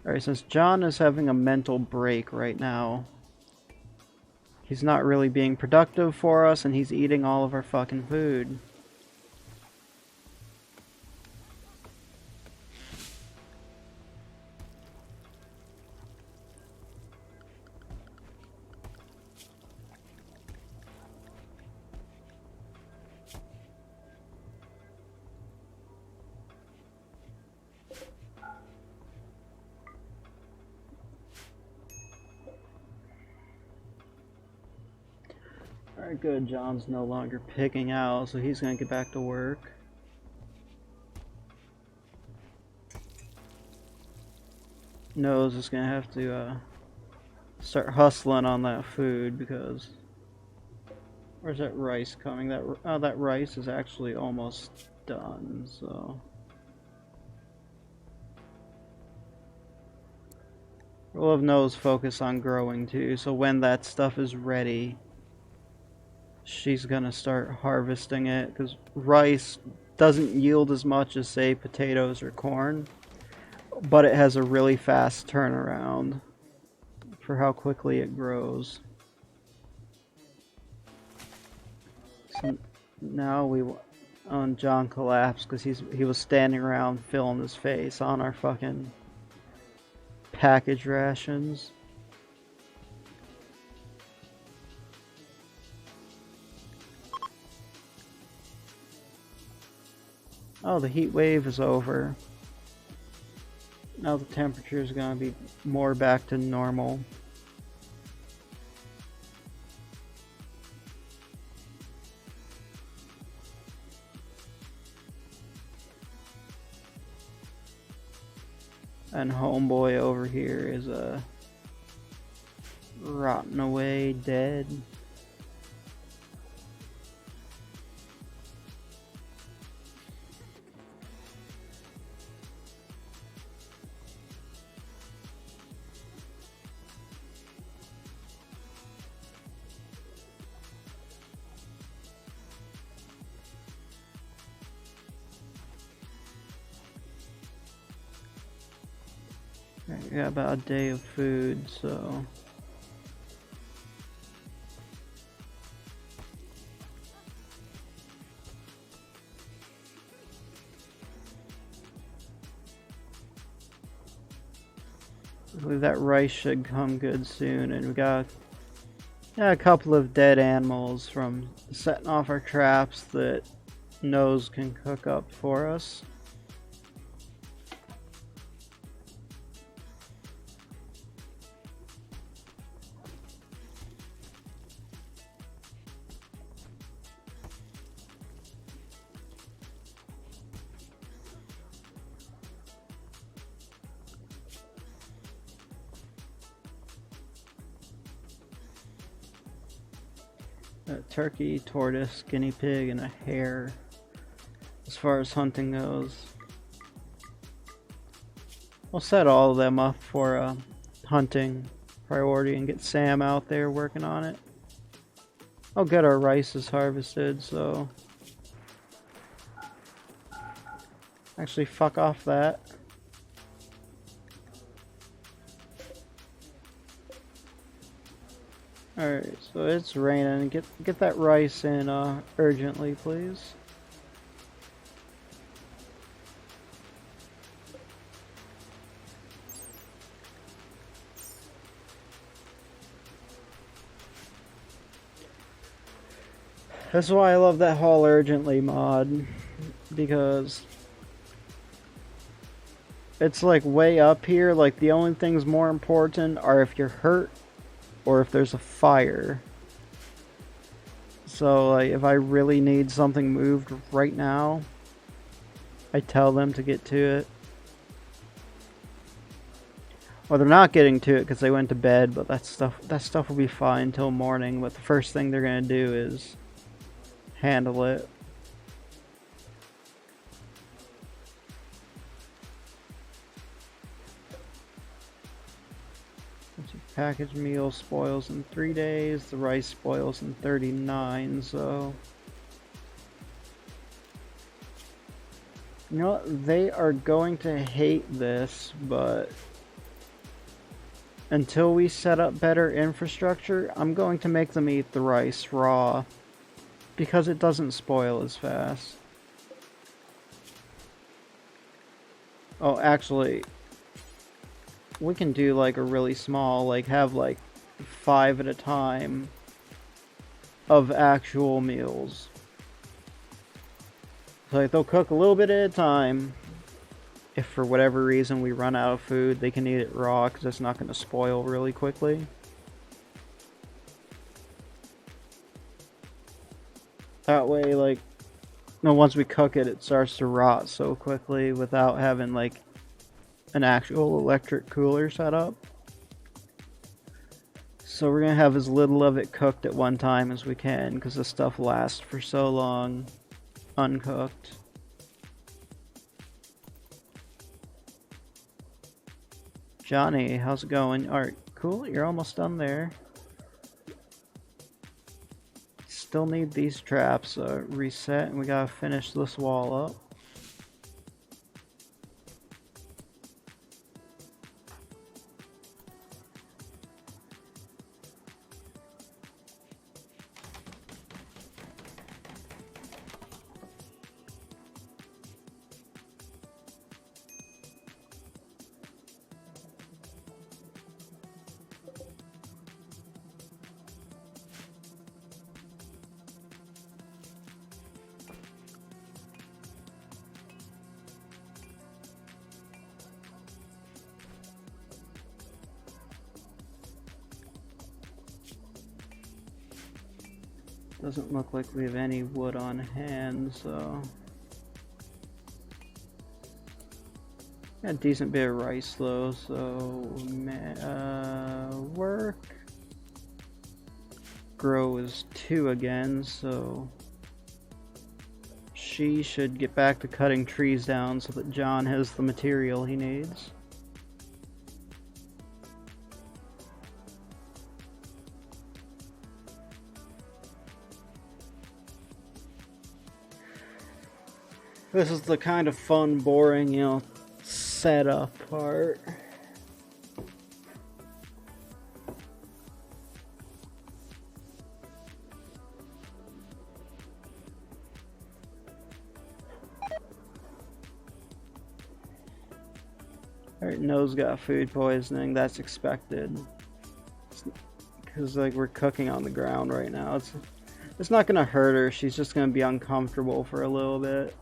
Alright, since John is having a mental break right now, he's not really being productive for us and he's eating all of our fucking food. Alright, good. John's no longer picking out, so he's gonna get back to work. Nose is gonna have to start hustling on that food because... Where's that rice coming? That rice is actually almost done, so... We'll have Nose focus on growing too, so when that stuff is ready, she's gonna start harvesting it, because rice doesn't yield as much as, say, potatoes or corn, but it has a really fast turnaround for how quickly it grows. So now John collapsed because he was standing around filling his face on our fucking package rations. Oh, the heat wave is over. Now the temperature is going to be more back to normal. And homeboy over here is rotting away dead. We got about a day of food, so... I believe that rice should come good soon, and we got a couple of dead animals from setting off our traps that Nose can cook up for us. A turkey, tortoise, guinea pig, and a hare as far as hunting goes. We'll set all of them up for hunting priority and get Sam out there working on it. Oh good, our rice is harvested, so... Actually, fuck off that. Alright, so it's raining. Get that rice in urgently, please. That's why I love that haul urgently mod, because it's like way up here, like the only things more important are if you're hurt or if there's a fire. So like if I really need something moved right now, I tell them to get to it. Well, they're not getting to it because they went to bed, but that stuff will be fine till morning. But the first thing they're gonna do is handle it. Packaged meal spoils in 3 days. The rice spoils in 39, so... You know what? They are going to hate this, but... Until we set up better infrastructure, I'm going to make them eat the rice raw. Because it doesn't spoil as fast. Oh, actually... We can do like a really small, like have like 5 at a time of actual meals. So like they'll cook a little bit at a time. If for whatever reason we run out of food, they can eat it raw because it's not going to spoil really quickly. That way, like, no, once we cook it, it starts to rot so quickly without having like an actual electric cooler set up. So we're gonna have as little of it cooked at one time as we can because the stuff lasts for so long uncooked. Johnny, how's it going? Alright, cool, you're almost done there. Still need these traps reset, and we gotta finish this wall up. Doesn't look like we have any wood on hand, so... Got a decent bit of rice though, so... work... Grow is 2 again, so... She should get back to cutting trees down so that John has the material he needs. This is the kind of fun, boring, you know, setup part. Alright, No's got food poisoning, that's expected. Because, like, we're cooking on the ground right now. It's not gonna hurt her, she's just gonna be uncomfortable for a little bit.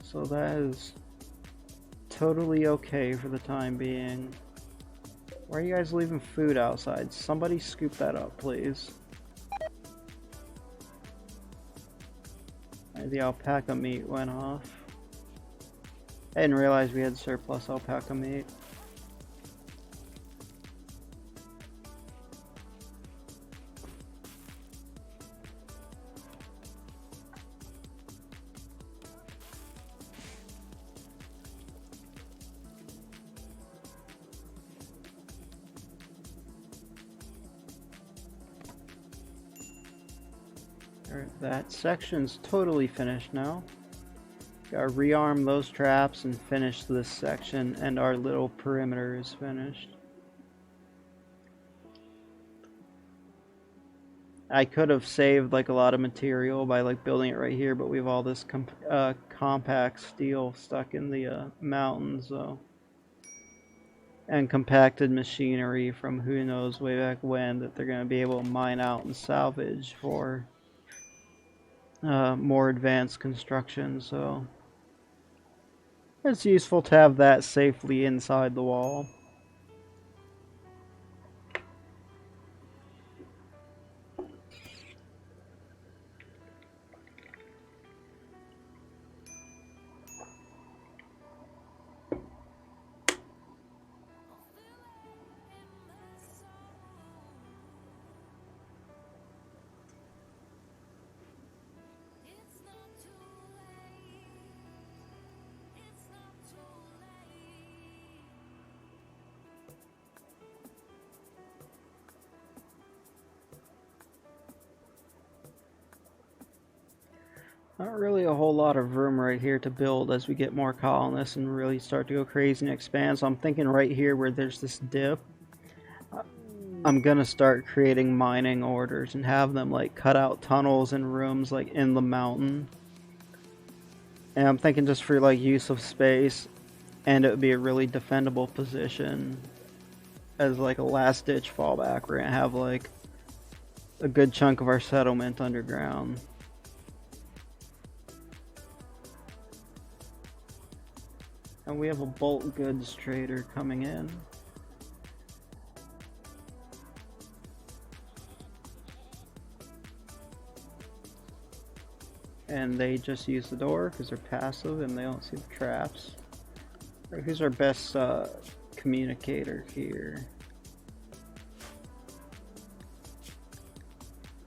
So that is totally okay for the time being. Why are you guys leaving food outside? Somebody scoop that up, please. The alpaca meat went off. I didn't realize we had surplus alpaca meat. Alright, that section's totally finished now. Gotta rearm those traps and finish this section, and our little perimeter is finished. I could have saved like a lot of material by like building it right here, but we have all this compact steel stuck in the mountains, so. And compacted machinery from who knows way back when that they're going to be able to mine out and salvage for more advanced construction, so it's useful to have that safely inside the wall. Not really a whole lot of room right here to build as we get more colonists and really start to go crazy and expand. So I'm thinking right here where there's this dip, I'm gonna start creating mining orders and have them like cut out tunnels and rooms like in the mountain. And I'm thinking just for like use of space, and it would be a really defendable position as like a last ditch fallback. We're gonna have like a good chunk of our settlement underground. And we have a bulk goods trader coming in. And they just use the door because they're passive and they don't see the traps. Right, who's our best communicator here?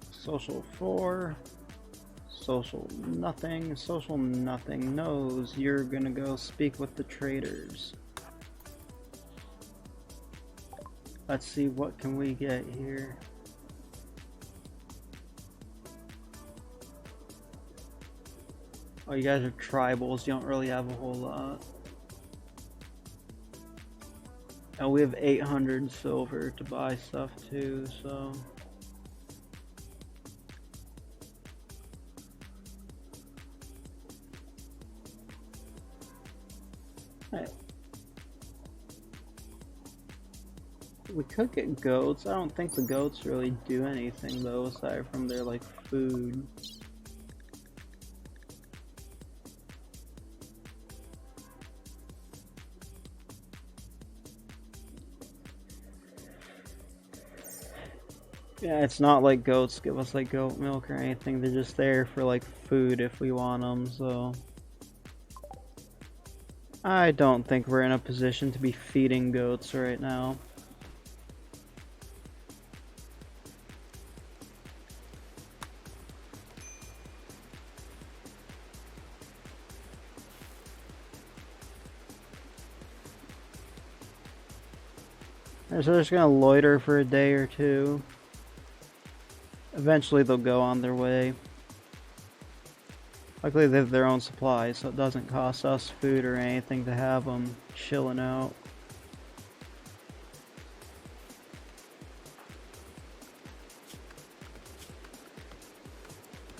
Social 4. Social nothing knows you're gonna go speak with the traders. Let's see, what can we get here? Oh, you guys are tribals, you don't really have a whole lot. And we have 800 silver to buy stuff too, so. We could get goats. I don't think the goats really do anything though, aside from their like food. Yeah, it's not like goats give us like goat milk or anything. They're just there for like food if we want them, so. I don't think we're in a position to be feeding goats right now. So they're just gonna loiter for a day or two. Eventually they'll go on their way. Luckily they have their own supplies, so it doesn't cost us food or anything to have them chilling out.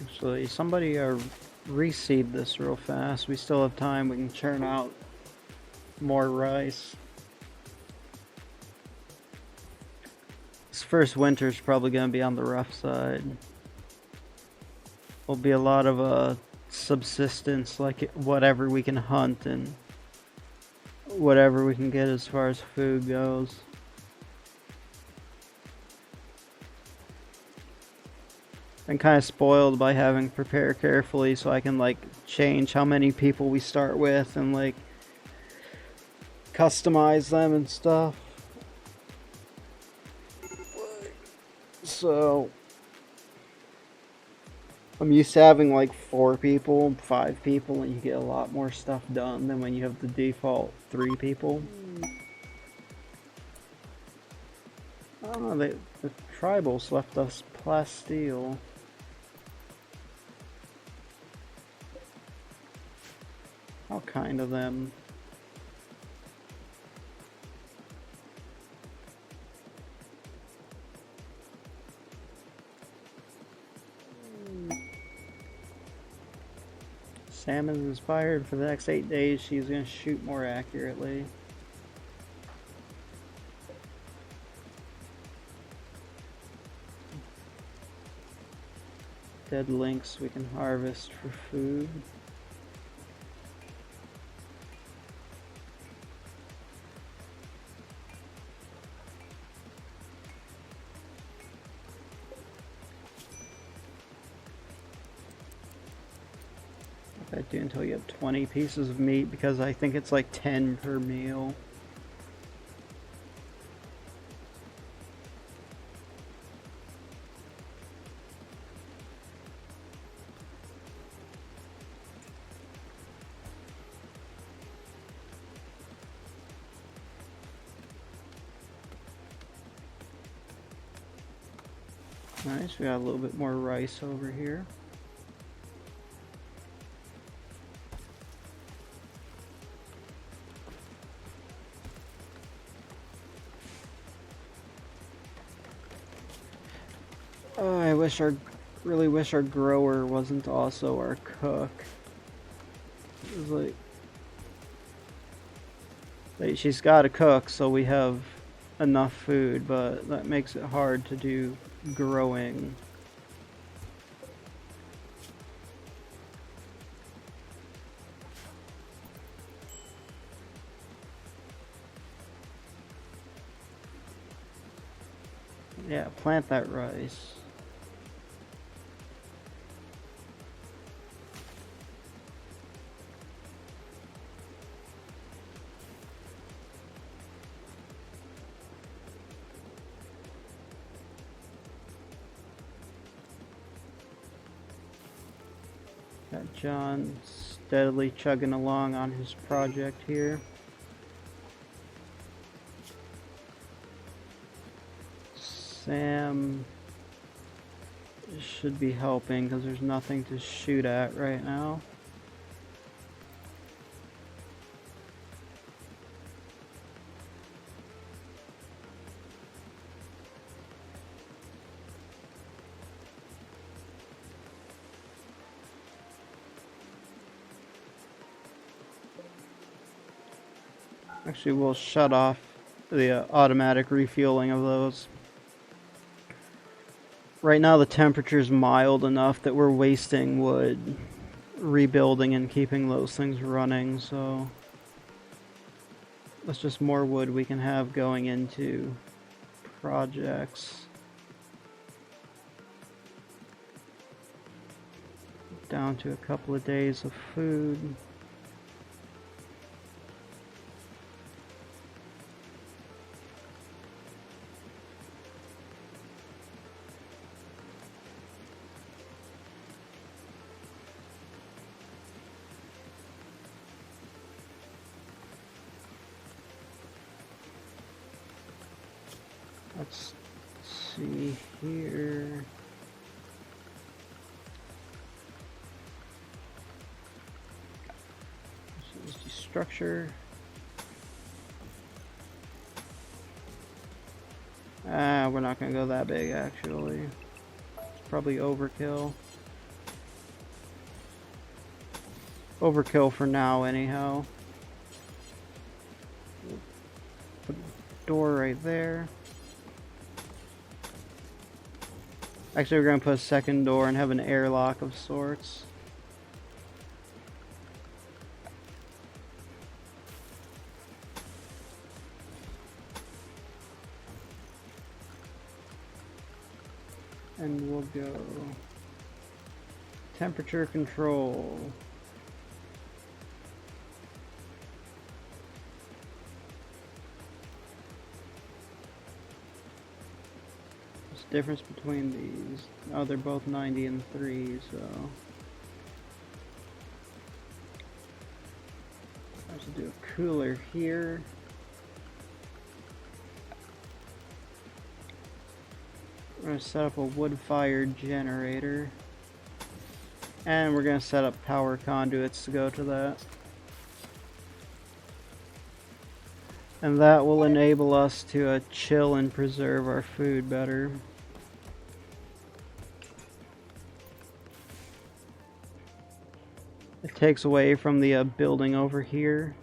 Actually, somebody reseed this real fast. We still have time. We can churn out more rice. This first winter's probably going to be on the rough side. Will be a lot of subsistence, like whatever we can hunt and whatever we can get as far as food goes. I'm kind of spoiled by having prepare carefully, so I can like change how many people we start with and like customize them and stuff. So I'm used to having like 4 people, 5 people, and you get a lot more stuff done than when you have the default 3 people. Oh, the tribals left us plasteel. kind of them. Sam is inspired for the next 8 days. She's going to shoot more accurately. Dead lynx we can harvest for food. I do until you have 20 pieces of meat, because I think it's like 10 per meal. Nice, we got a little bit more rice over here. Oh, I really wish our grower wasn't also our cook. It was like she's got to cook so we have enough food, but that makes it hard to do growing. Yeah, plant that rice. Got John steadily chugging along on his project here. Sam should be helping because there's nothing to shoot at right now. Actually, we'll shut off the automatic refueling of those. Right now the temperature's mild enough that we're wasting wood rebuilding and keeping those things running, so that's just more wood we can have going into projects. Down to a couple of days of food. Let's see here. This is the structure. We're not gonna go that big actually. It's probably overkill. Overkill for now anyhow. Put a door right there. Actually, we're going to put a second door and have an airlock of sorts. And we'll go temperature control. Difference between these. Oh, they're both 90 and 3, so I should do a cooler here. We're going to set up a wood-fired generator, and we're going to set up power conduits to go to that. And that will enable us to chill and preserve our food better. It takes away from the building over here.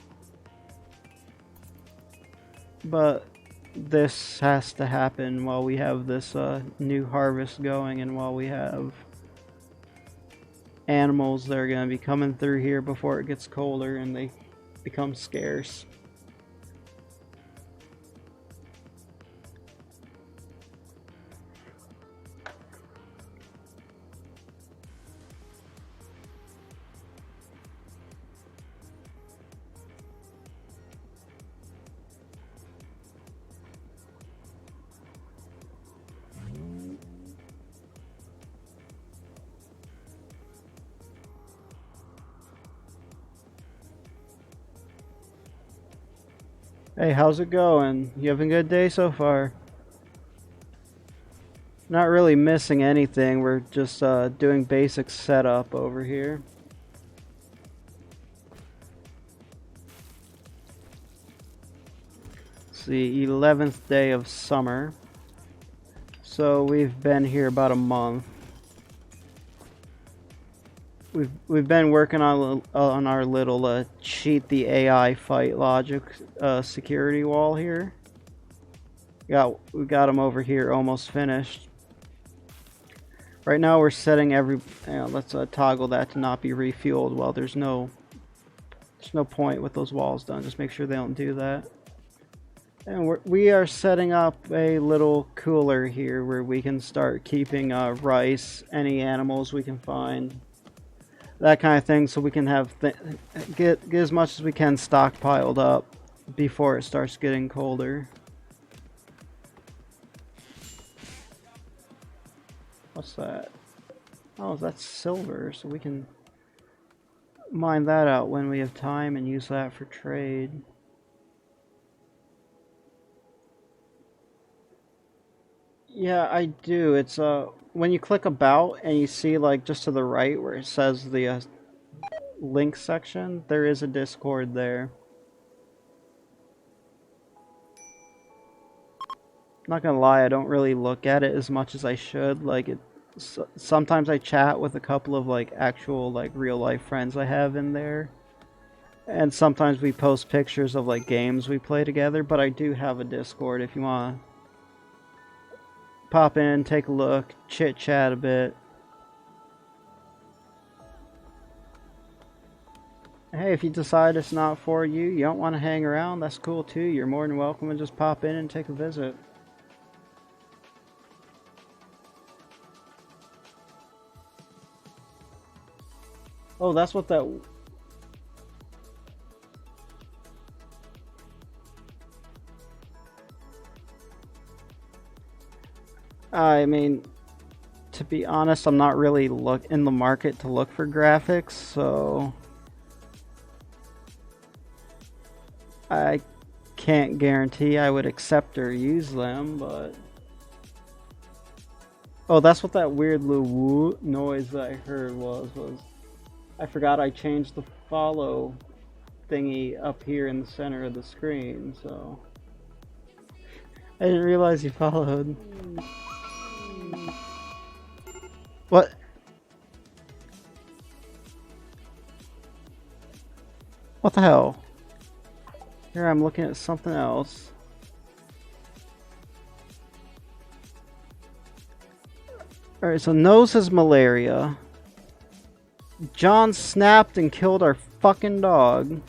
But this has to happen while we have this new harvest going, and while we have animals that are going to be coming through here before it gets colder and they become scarce. Hey, how's it going? You having a good day so far? Not really missing anything. We're just doing basic setup over here. It's the 11th day of summer. So we've been here about a month. We've been working on our little cheat the AI fight logic security wall here. We got them over here almost finished. Right now we're setting let's toggle that to not be refueled. Well, there's no point with those walls done. Just make sure they don't do that. And we are setting up a little cooler here where we can start keeping rice, any animals we can find, that kind of thing, so we can have get as much as we can stockpiled up before it starts getting colder. What's that? Oh, that's silver, so we can mine that out when we have time and use that for trade. Yeah, I do. It's when you click about and you see like just to the right where it says the link section, there is a Discord there. Not gonna lie, I don't really look at it as much as I should. Like sometimes I chat with a couple of like actual like real life friends I have in there, and sometimes we post pictures of like games we play together. But I do have a Discord if you want to pop in, take a look, chit chat a bit. Hey, if you decide it's not for you, you don't want to hang around, that's cool too. You're more than welcome to just pop in and take a visit. Oh, that's what that... I mean, to be honest, I'm not really in the market to look for graphics, so I can't guarantee I would accept or use them, but... Oh, that's what that weird little woo noise that I heard was. I forgot I changed the follow thingy up here in the center of the screen, so... I didn't realize you followed. What? What the hell? Here I'm looking at something else. Alright, so Nose has malaria. John snapped and killed our fucking dog.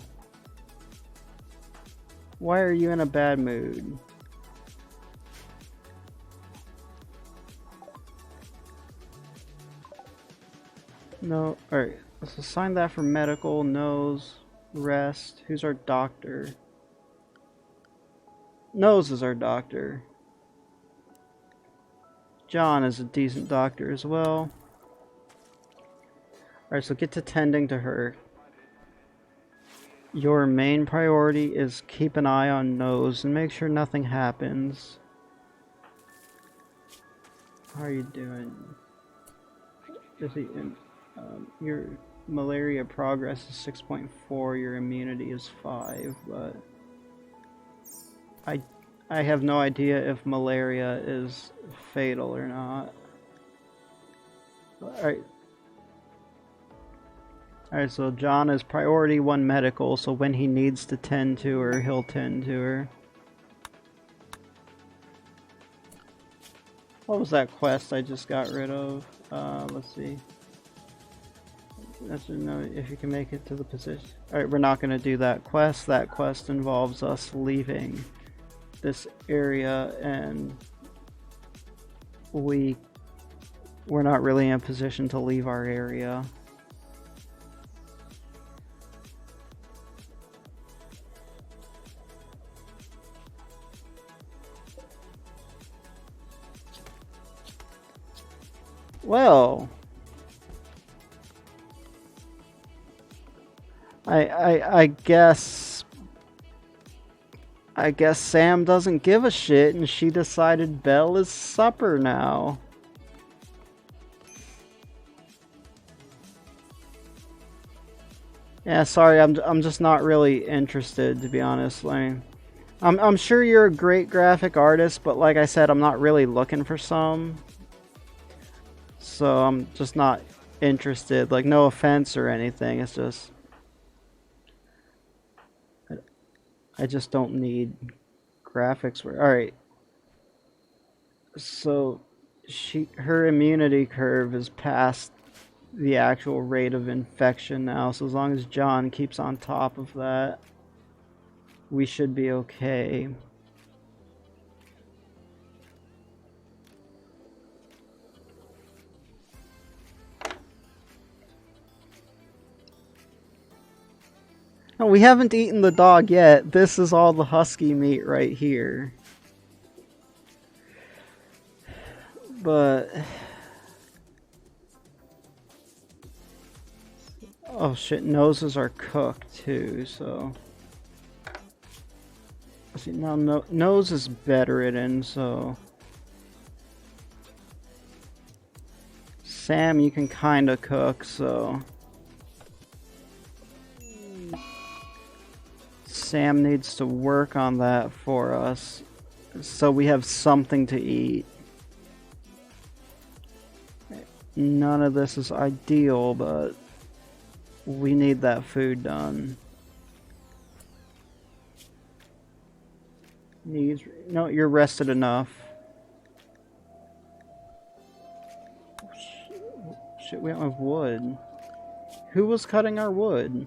Why are you in a bad mood? No, alright, let's assign that for medical, nose, rest. Who's our doctor? Nose is our doctor. John is a decent doctor as well. Alright, so get to tending to her. Your main priority is keep an eye on Nose and make sure nothing happens. How are you doing? Your malaria progress is 6.4, your immunity is 5, but I I have no idea if malaria is fatal or not. Alright. Alright, so John is priority 1 medical, so when he needs to tend to her, he'll tend to her. What was that quest I just got rid of? Let's see. That's know if you can make it to the position. Alright, we're not going to do that quest. That quest involves us leaving this area, and we're not really in a position to leave our area. Well, I guess Sam doesn't give a shit, and she decided Belle is supper now. Yeah, sorry, I'm just not really interested, to be honest. Like, I'm sure you're a great graphic artist, but like I said, I'm not really looking for some. So I'm just not interested. Like, no offense or anything. It's just I just don't need graphics. All right. So her immunity curve is past the actual rate of infection now. So as long as John keeps on top of that, we should be okay. No, we haven't eaten the dog yet. This is all the husky meat right here. But... oh shit, noses are cooked too, so... see, now nose is bedridden, so... Sam, you can kinda cook, so... Sam needs to work on that for us, so we have something to eat. None of this is ideal, but we need that food done. No, you're rested enough. Shit, we don't have wood. Who was cutting our wood?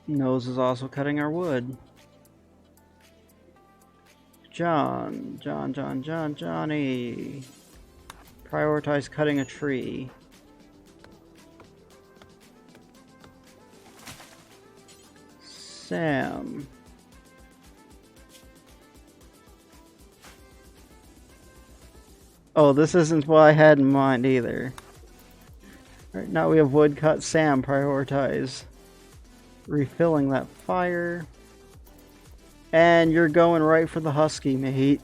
Nose is also cutting our wood. Johnny. Prioritize cutting a tree. Sam. Oh, this isn't what I had in mind either. Right now we have woodcut. Sam, prioritize refilling that fire. And you're going right for the husky meat.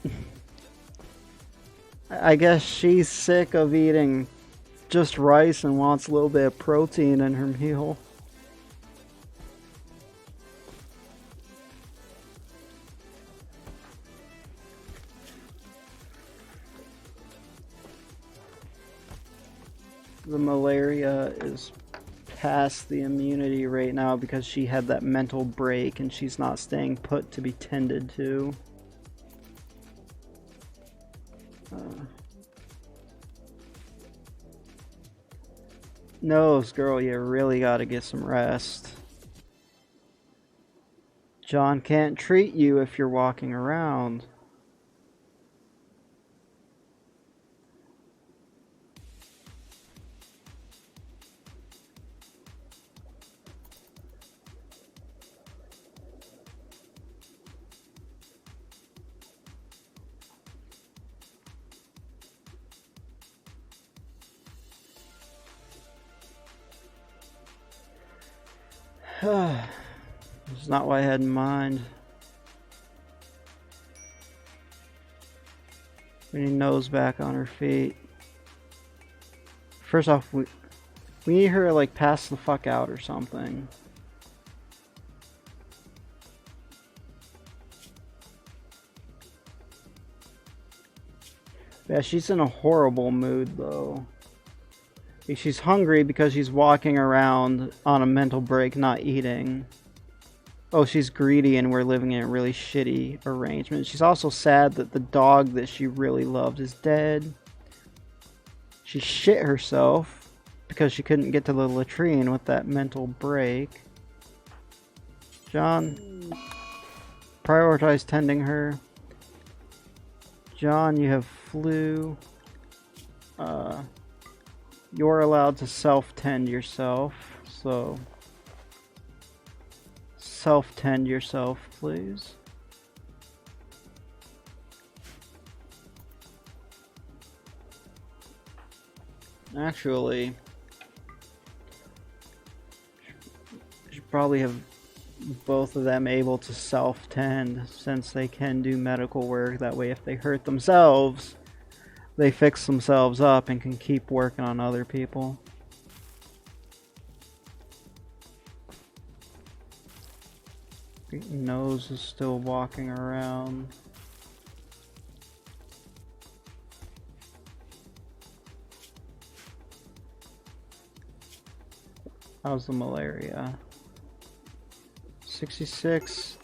I guess she's sick of eating just rice and wants a little bit of protein in her meal. The malaria is past the immunity rate now because she had that mental break and she's not staying put to be tended to. Nose, girl, you really gotta get some rest. John can't treat you if you're walking around. It's not what I had in mind. We need Nose back on her feet. First off, we need her to like pass the fuck out or something. Yeah, she's in a horrible mood though. She's hungry because she's walking around on a mental break, not eating. Oh, she's greedy and we're living in a really shitty arrangement. She's also sad that the dog that she really loved is dead. She shit herself because she couldn't get to the latrine with that mental break. John, prioritize tending her. John, you have flu. You're allowed to self-tend yourself, so self-tend yourself, please. Actually, should probably have both of them able to self-tend since they can do medical work. That way if they hurt themselves, they fix themselves up and can keep working on other people. Nose is still walking around. How's the malaria? 66.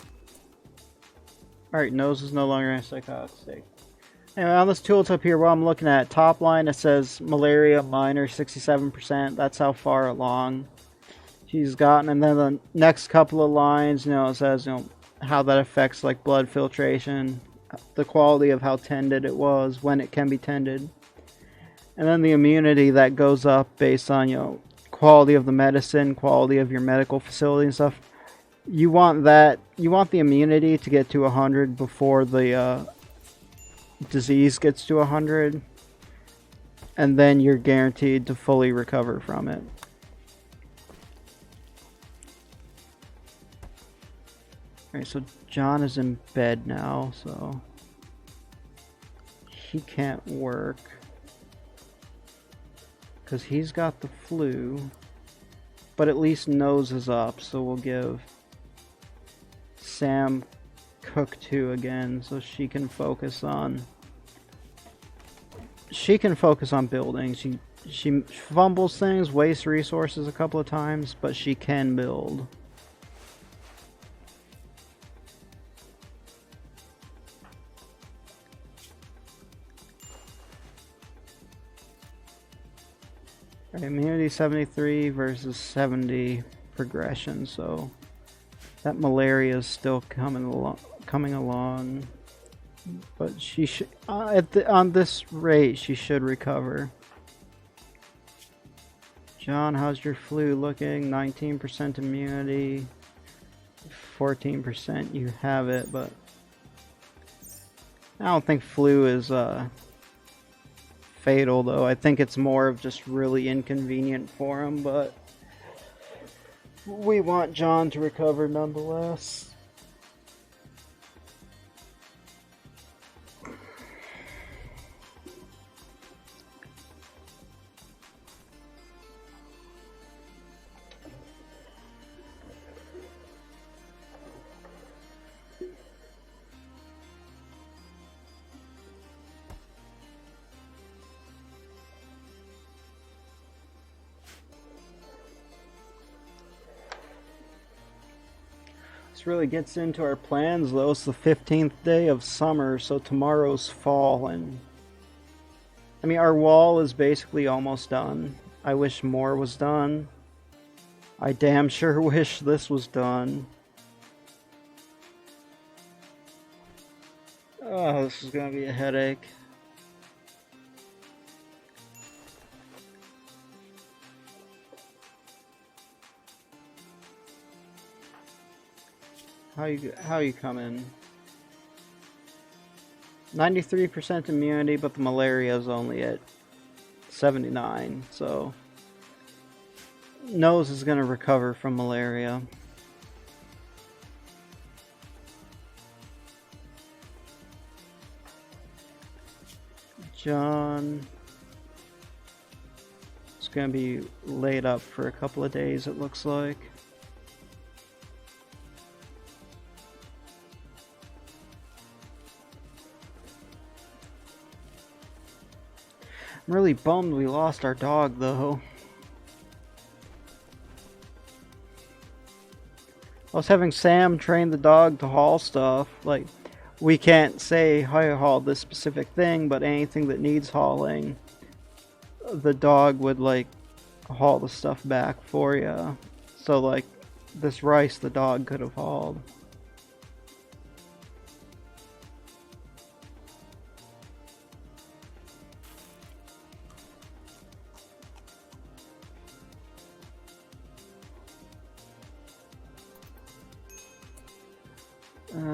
Alright, Nose is no longer in a psychotic state. Anyway, on this tooltip here, what I'm looking at, top line, it says malaria minor 67%. That's how far along she's gotten. And then the next couple of lines, it says, how that affects like blood filtration, the quality of how tended it was, when it can be tended. And then the immunity that goes up based on, quality of the medicine, quality of your medical facility and stuff. You want the immunity to get to 100 before the disease gets to 100, and then you're guaranteed to fully recover from it. Alright, so John is in bed now, so he can't work because he's got the flu, but at least Nose is up, so we'll give Sam Cook 2 again so she can focus on building. She fumbles things, wastes resources a couple of times, but she can build. Immunity 73 versus 70 progression, so that malaria is still coming along, but she should on this rate she should recover. John, how's your flu looking? 19% immunity, 14% you have it, but I don't think flu is fatal though. I think it's more of just really inconvenient for him, but we want John to recover nonetheless. Really gets into our plans though. It's the 15th day of summer, so tomorrow's fall, and I mean our wall is basically almost done. I wish more was done. I damn sure wish this was done. Oh, this is gonna be a headache. How you coming? 93% immunity, but the malaria is only at 79, so Nose is gonna recover from malaria. John is gonna be laid up for a couple of days, it looks like. I'm really bummed we lost our dog, though. I was having Sam train the dog to haul stuff. Like, we can't say, I haul this specific thing, but anything that needs hauling, the dog would, like, haul the stuff back for you. So, like, this rice the dog could have hauled.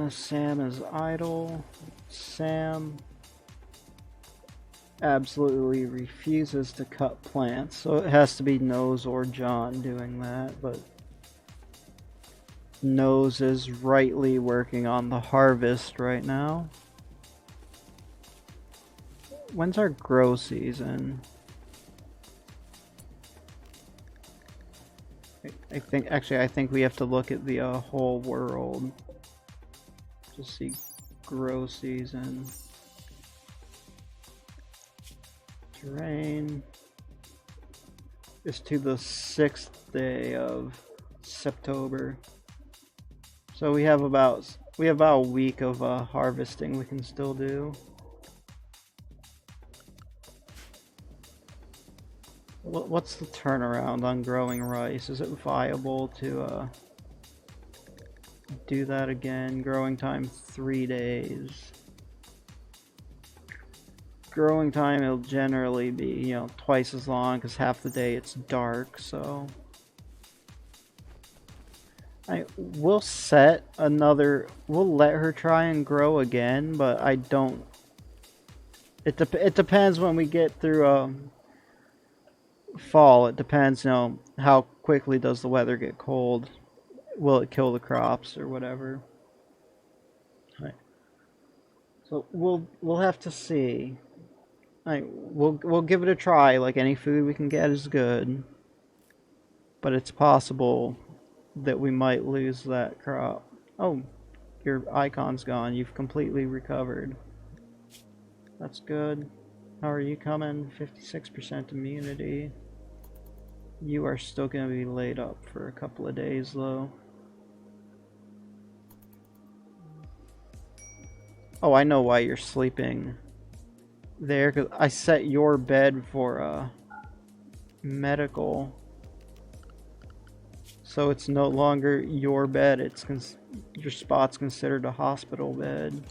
Sam is idle. Sam absolutely refuses to cut plants, so it has to be Nose or John doing that, but Nose is rightly working on the harvest right now. When's our grow season? I think we have to look at the whole world to see grow season. Terrain is to the 6th day of September. So we have about a week of harvesting we can still do. What's the turnaround on growing rice? Is it viable to do that again? Growing time 3 days. Growing time will generally be, you know, twice as long because half the day it's dark, so we'll let her try and grow again, but I don't. It depends when we get through fall. It depends, you know, how quickly does the weather get cold. Will it kill the crops or whatever? Right. So we'll have to see. We'll give it a try. Like any food we can get is good, but it's possible that we might lose that crop. Oh, your icon's gone. You've completely recovered. That's good. How are you coming? 56% immunity. You are still going to be laid up for a couple of days, though. Oh, I know why you're sleeping there, because I set your bed for medical. So it's no longer your bed, it's your spot's considered a hospital bed.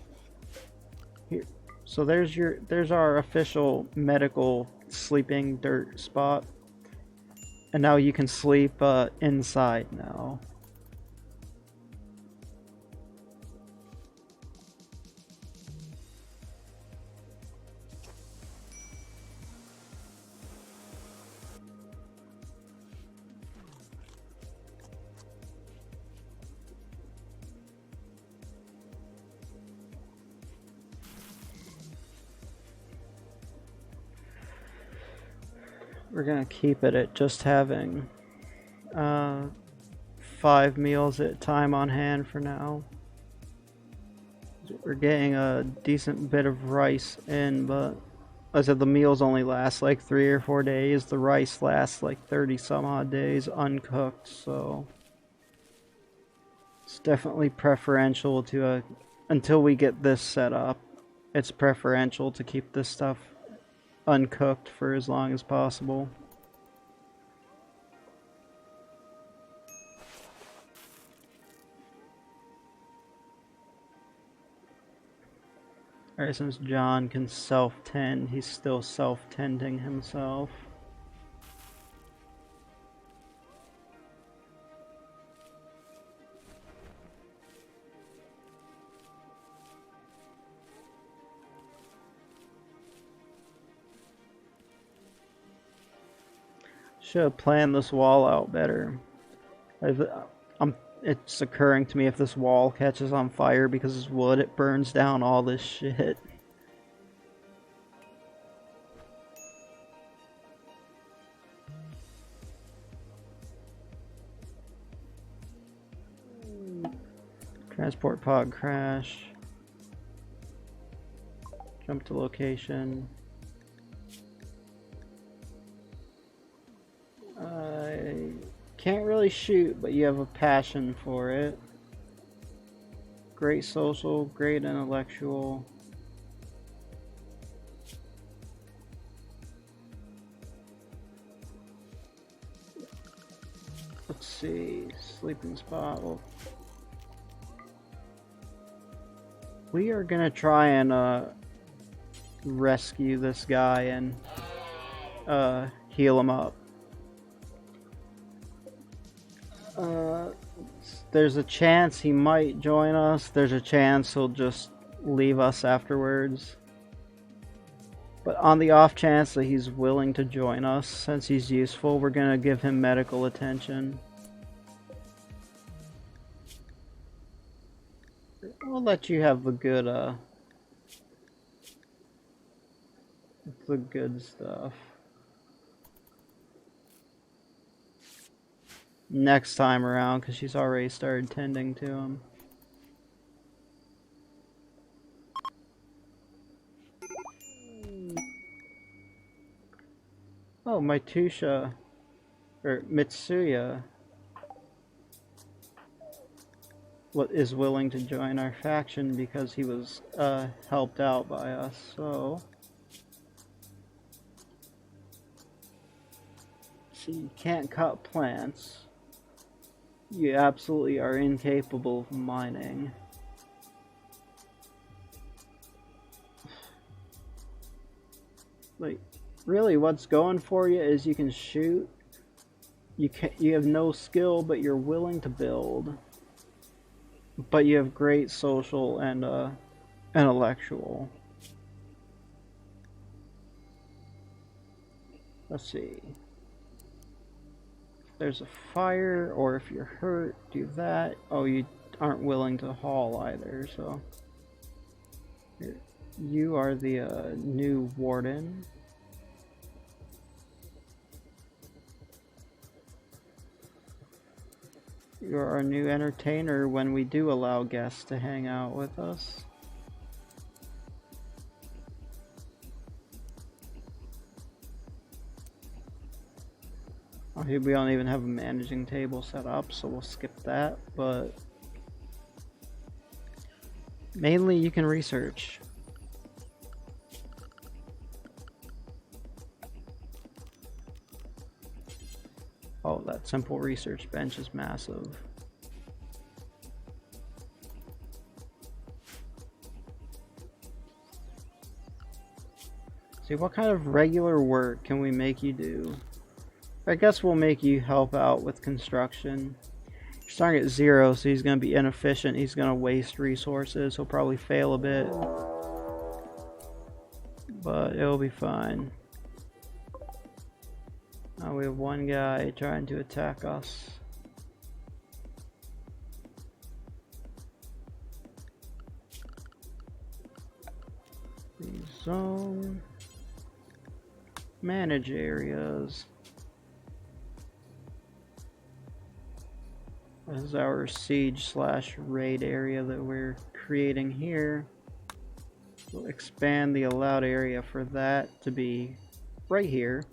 Here. So there's our official medical sleeping dirt spot. And now you can sleep inside now. We're gonna keep it at just having 5 meals at a time on hand for now. We're getting a decent bit of rice in, but I said the meals only last like 3 or 4 days. The rice lasts like 30 some odd days uncooked, so it's definitely preferential to until we get this set up. It's preferential to keep this stuff uncooked for as long as possible. Alright, since John can self-tend, he's still self-tending himself. Should have planned this wall out better. It's occurring to me if this wall catches on fire because it's wood, it burns down all this shit. Transport pod crash. Jump to location. Can't really shoot, but you have a passion for it. Great social, great intellectual. Let's see, sleeping spot. Well, we are gonna try and rescue this guy and heal him up. There's a chance he might join us. There's a chance he'll just leave us afterwards. But on the off chance that he's willing to join us, since he's useful, we're gonna give him medical attention. We'll let you have the good stuff. Next time around, because she's already started tending to him. Oh, Mitsuya is willing to join our faction because he was helped out by us, so you can't cut plants. You absolutely are incapable of mining. Like, really, what's going for you is you can shoot. You have no skill, but you're willing to build. But you have great social and intellectual. Let's see. If there's a fire, or if you're hurt, do that. Oh, you aren't willing to haul either, so. You are the new warden. You're our new entertainer when we do allow guests to hang out with us. Okay, we don't even have a managing table set up, so we'll skip that, but mainly you can research. Oh, that simple research bench is massive. See, what kind of regular work can we make you do? I guess we'll make you help out with construction. You're starting at 0, so he's going to be inefficient. He's going to waste resources. He'll probably fail a bit. But it'll be fine. Now we have one guy trying to attack us. Zone. Manage areas. This is our siege/raid area that we're creating here. We'll expand the allowed area for that to be right here.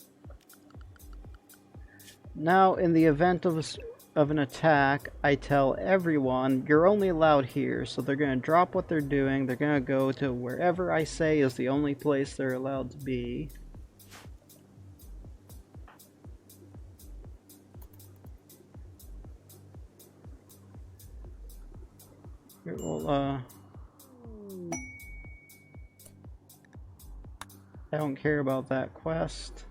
Now, in the event of an attack, I tell everyone, you're only allowed here, so they're going to drop what they're doing, they're going to go to wherever I say is the only place they're allowed to be. Here, well, I don't care about that quest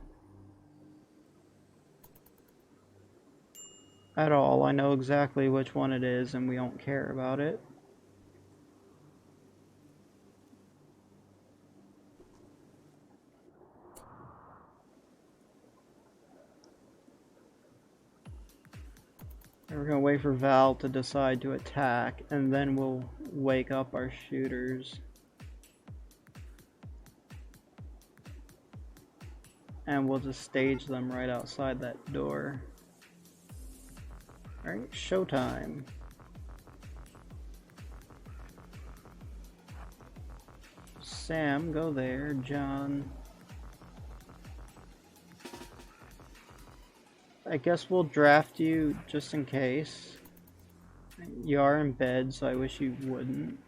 at all. I know exactly which one it is, and we don't care about it. We're gonna wait for Val to decide to attack, and then we'll wake up our shooters. And we'll just stage them right outside that door. Alright, showtime. Sam, go there. John. I guess we'll draft you just in case. You are in bed, so I wish you wouldn't.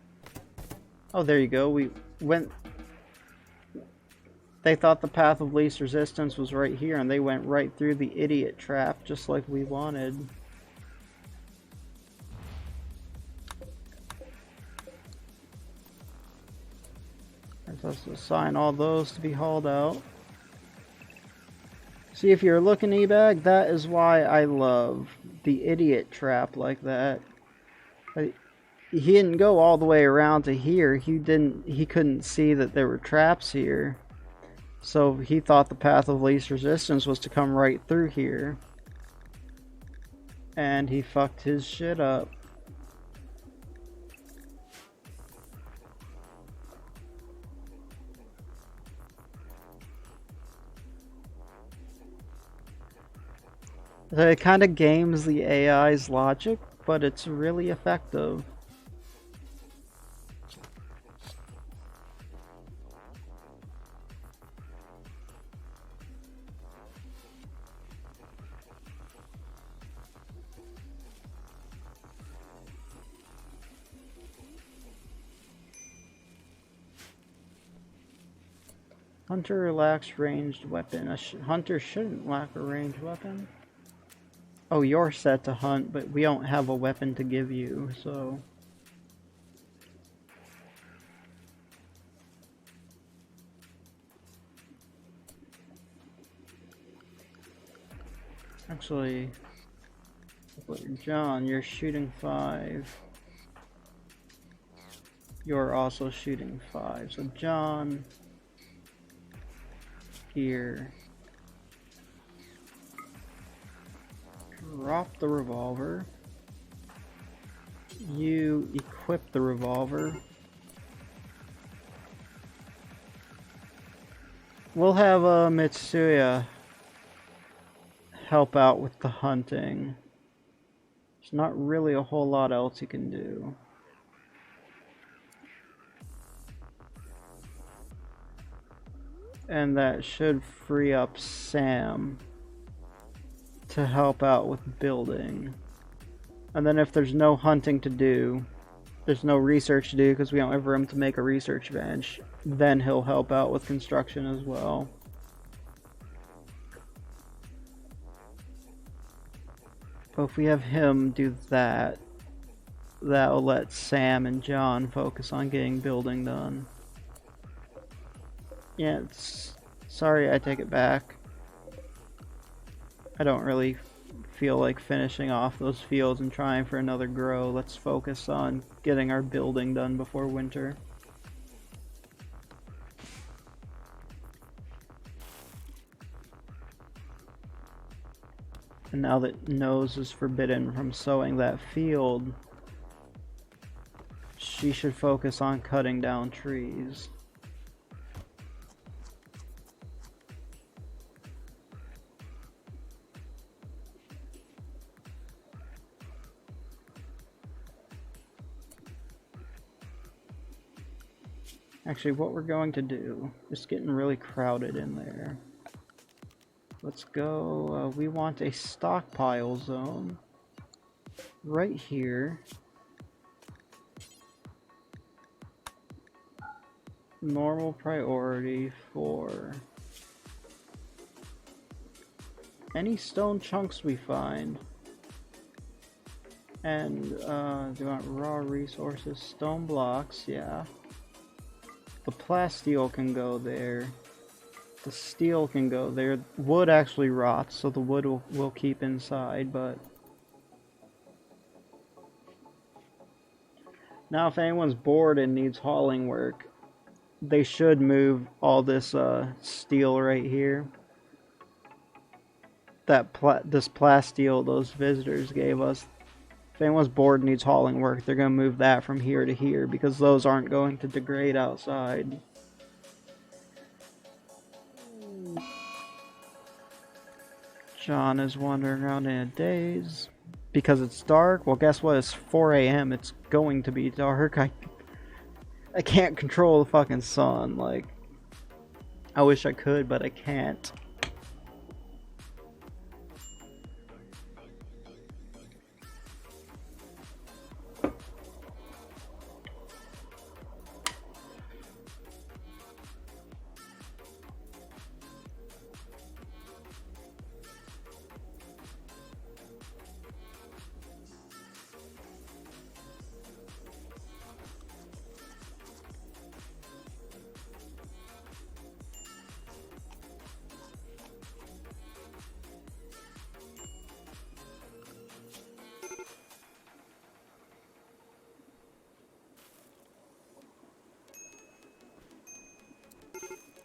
Oh, there you go. We went... They thought the path of least resistance was right here, and they went right through the idiot trap, just like we wanted. I'm supposed to assign all those to be hauled out. See, if you're looking, E-Bag, that is why I love the idiot trap like that. He didn't go all the way around to here. He couldn't see that there were traps here. So he thought the path of least resistance was to come right through here. And he fucked his shit up. So it kind of games the AI's logic, but it's really effective. Hunter lacks ranged weapon. A hunter shouldn't lack a ranged weapon. Oh, you're set to hunt, but we don't have a weapon to give you, so... Actually, John, you're shooting 5. You're also shooting 5. So John... Here. Drop the revolver. You equip the revolver. We'll have Mitsuya help out with the hunting. There's not really a whole lot else he can do. And that should free up Sam to help out with building. And then if there's no hunting to do, there's no research to do because we don't have room to make a research bench, then he'll help out with construction as well. But if we have him do that, that'll let Sam and John focus on getting building done. Yeah, sorry, I take it back. I don't really feel like finishing off those fields and trying for another grow. Let's focus on getting our building done before winter. And now that Nose is forbidden from sowing that field, she should focus on cutting down trees. Actually, what we're going to do, it's getting really crowded in there. Let's go, we want a stockpile zone right here. Normal priority for any stone chunks we find. And, do you want raw resources? Stone blocks, yeah. The plasteel can go there. The steel can go there. Wood actually rots, so the wood will keep inside, but... Now if anyone's bored and needs hauling work, they should move all this steel right here. This plasteel those visitors gave us. If anyone's bored and needs hauling work, they're going to move that from here to here because those aren't going to degrade outside. John is wandering around in a daze because it's dark. Well, guess what? It's 4 a.m. It's going to be dark. I can't control the fucking sun. Like, I wish I could, but I can't.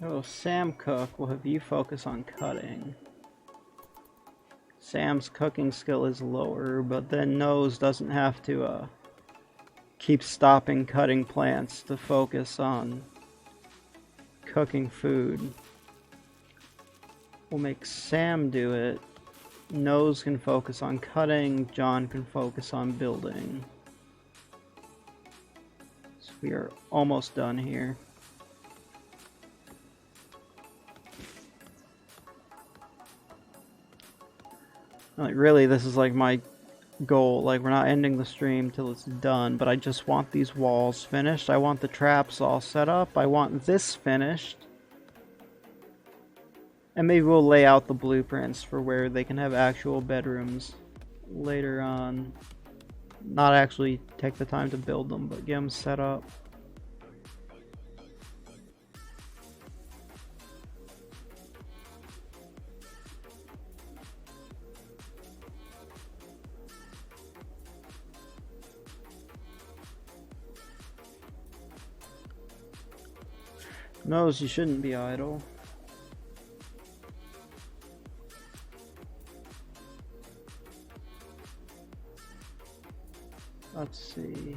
Oh, Sam cook. We'll have you focus on cutting. Sam's cooking skill is lower, but then Nose doesn't have to keep stopping cutting plants to focus on cooking food. We'll make Sam do it. Nose can focus on cutting, John can focus on building. So we are almost done here. Like, really, this is like my goal. Like, we're not ending the stream till it's done, but I just want these walls finished. I want the traps all set up. I want this finished. And maybe we'll lay out the blueprints for where they can have actual bedrooms later on. Not actually take the time to build them, but get them set up. Nose, you shouldn't be idle. Let's see.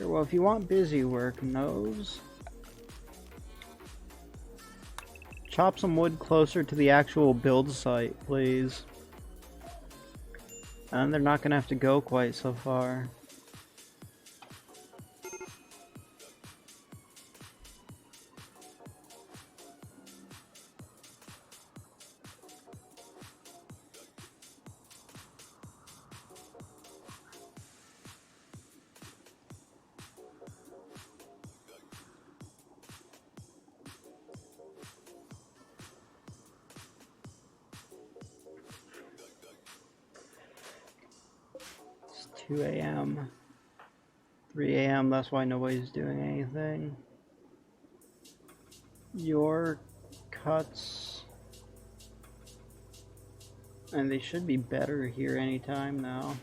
Well, if you want busy work, Nose, chop some wood closer to the actual build site, please. And they're not gonna have to go quite so far. It's 2 a.m. 3 a.m. That's why nobody's doing anything. Your cuts, and they should be better here anytime now.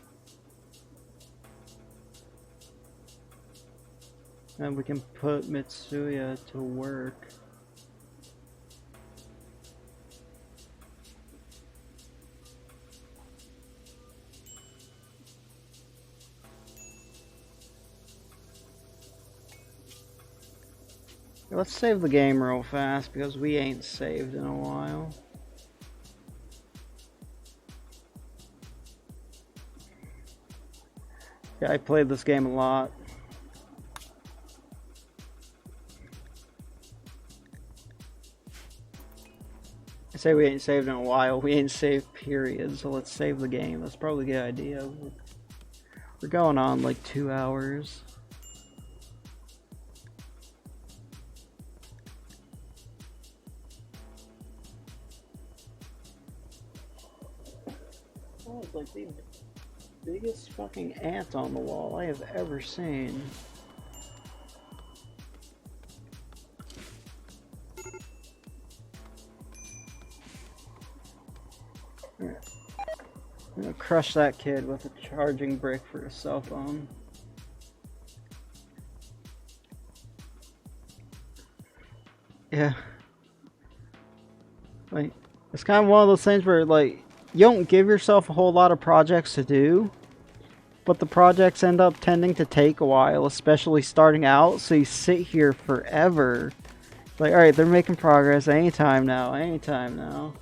And we can put Mitsuya to work. Let's save the game real fast because we ain't saved in a while. Yeah, I played this game a lot. I say we ain't saved in a while. We ain't saved, period. So let's save the game. That's probably a good idea. We're going on like 2 hours. Oh, it's like the biggest fucking ant on the wall I have ever seen. I'm gonna crush that kid with a charging brick for a cell phone. Yeah. Like, it's kind of one of those things where, like, you don't give yourself a whole lot of projects to do, but the projects end up tending to take a while, especially starting out, so you sit here forever. Like, alright, they're making progress anytime now, anytime now.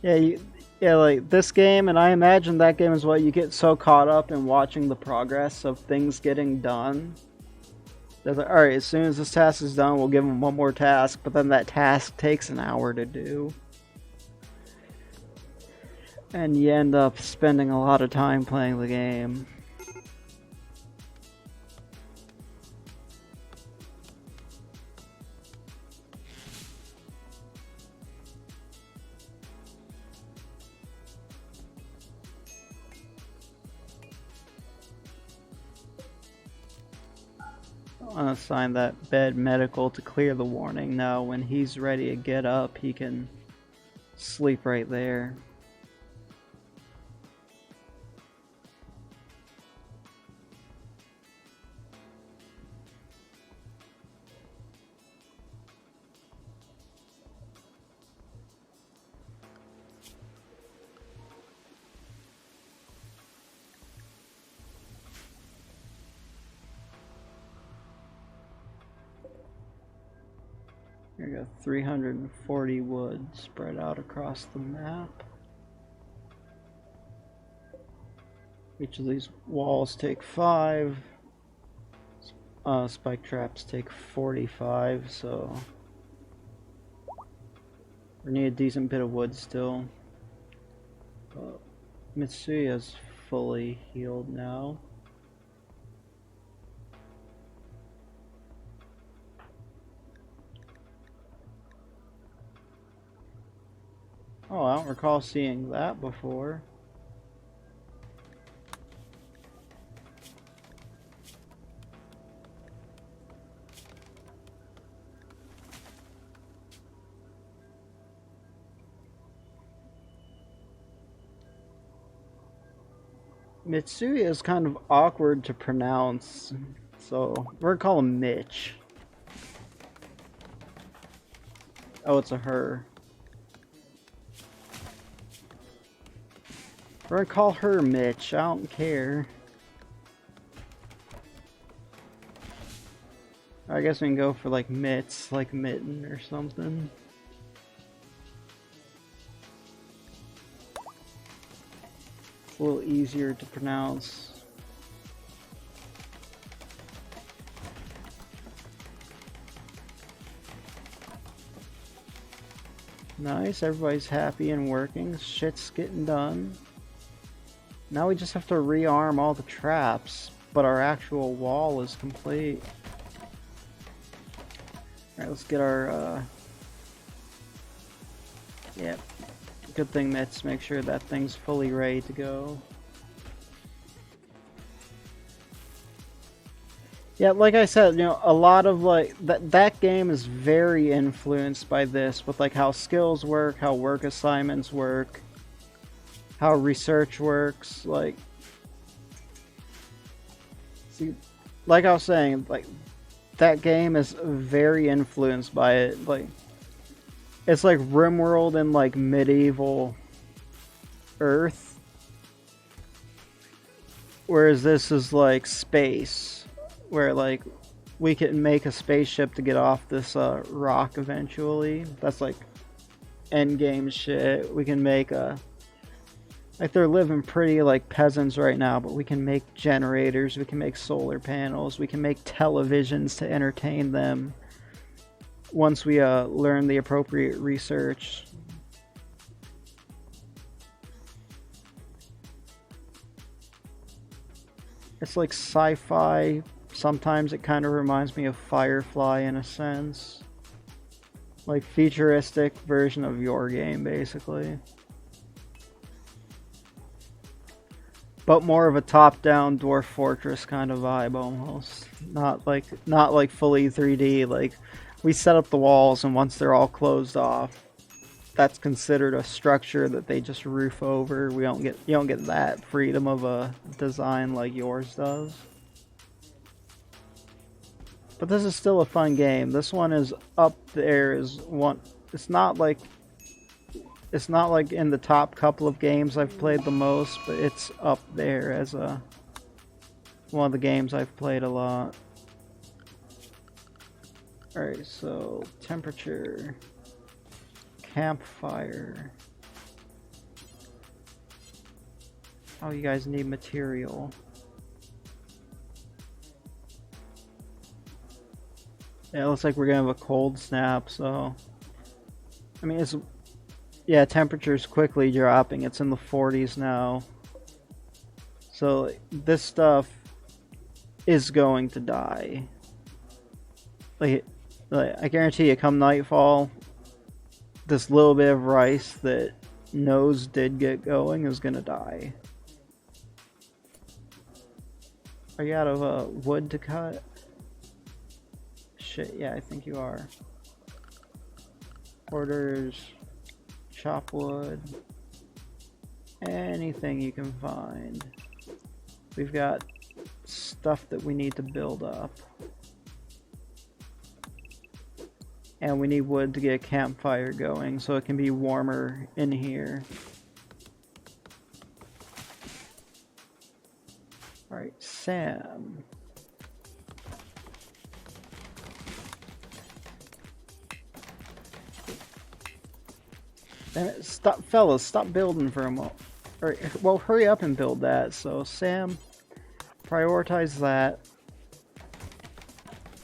Yeah, like this game, and I imagine that game is what you get so caught up in watching the progress of things getting done. They're like, alright, as soon as this task is done, we'll give them one more task, but then that task takes an hour to do. And you end up spending a lot of time playing the game. Unassign that bed medical to clear the warning. Now when he's ready to get up, he can sleep right there. I got 340 wood spread out across the map. Each of these walls take 5. Spike traps take 45, so we need a decent bit of wood still. Mitsuya's fully healed now. Oh, I don't recall seeing that before. Mitsuya is kind of awkward to pronounce, so we're gonna call him Mitch. Oh, it's a her. We're gonna call her Mitch, I don't care. I guess we can go for like Mitts, like Mitten or something. It's a little easier to pronounce. Nice, everybody's happy and working. Shit's getting done. Now we just have to rearm all the traps, but our actual wall is complete. Alright, let's get our, yep. Good thing, Mitts, make sure that thing's fully ready to go. Yeah, like I said, you know, a lot of like that game is very influenced by this, with like how skills work, how work assignments work, how research works. Like, see, like I was saying, like that game is very influenced by it. Like, it's like RimWorld in like medieval Earth, whereas this is like space. Where like we can make a spaceship to get off this rock eventually. That's like end game shit. We can make a, like, they're living pretty like peasants right now, but we can make generators, we can make solar panels, we can make televisions to entertain them once we learn the appropriate research. It's like sci-fi. Sometimes it kind of reminds me of Firefly in a sense. Like futuristic version of your game, basically. But more of a top-down Dwarf Fortress kind of vibe almost. Not like fully 3D. Like, we set up the walls and once they're all closed off, that's considered a structure that they just roof over. You don't get that freedom of a design like yours does. But this is still a fun game. This one is up there as one. It's not like in the top couple of games I've played the most, but it's up there as one of the games I've played a lot. Alright, so temperature, campfire. Oh, you guys need material. Yeah, it looks like we're gonna have a cold snap, so I mean, it's, yeah, temperature's quickly dropping. It's in the 40s now. So this stuff is going to die. Like I guarantee you, come nightfall, this little bit of rice that knows did get going is gonna die. Are you out of wood to cut? shit, yeah, I think you are. Orders, chop wood, anything you can find. We've got stuff that we need to build up. And we need wood to get a campfire going so it can be warmer in here. Alright, Sam. Damn it, stop, fellas, stop building for a moment. Or, well, hurry up and build that. So, Sam, prioritize that.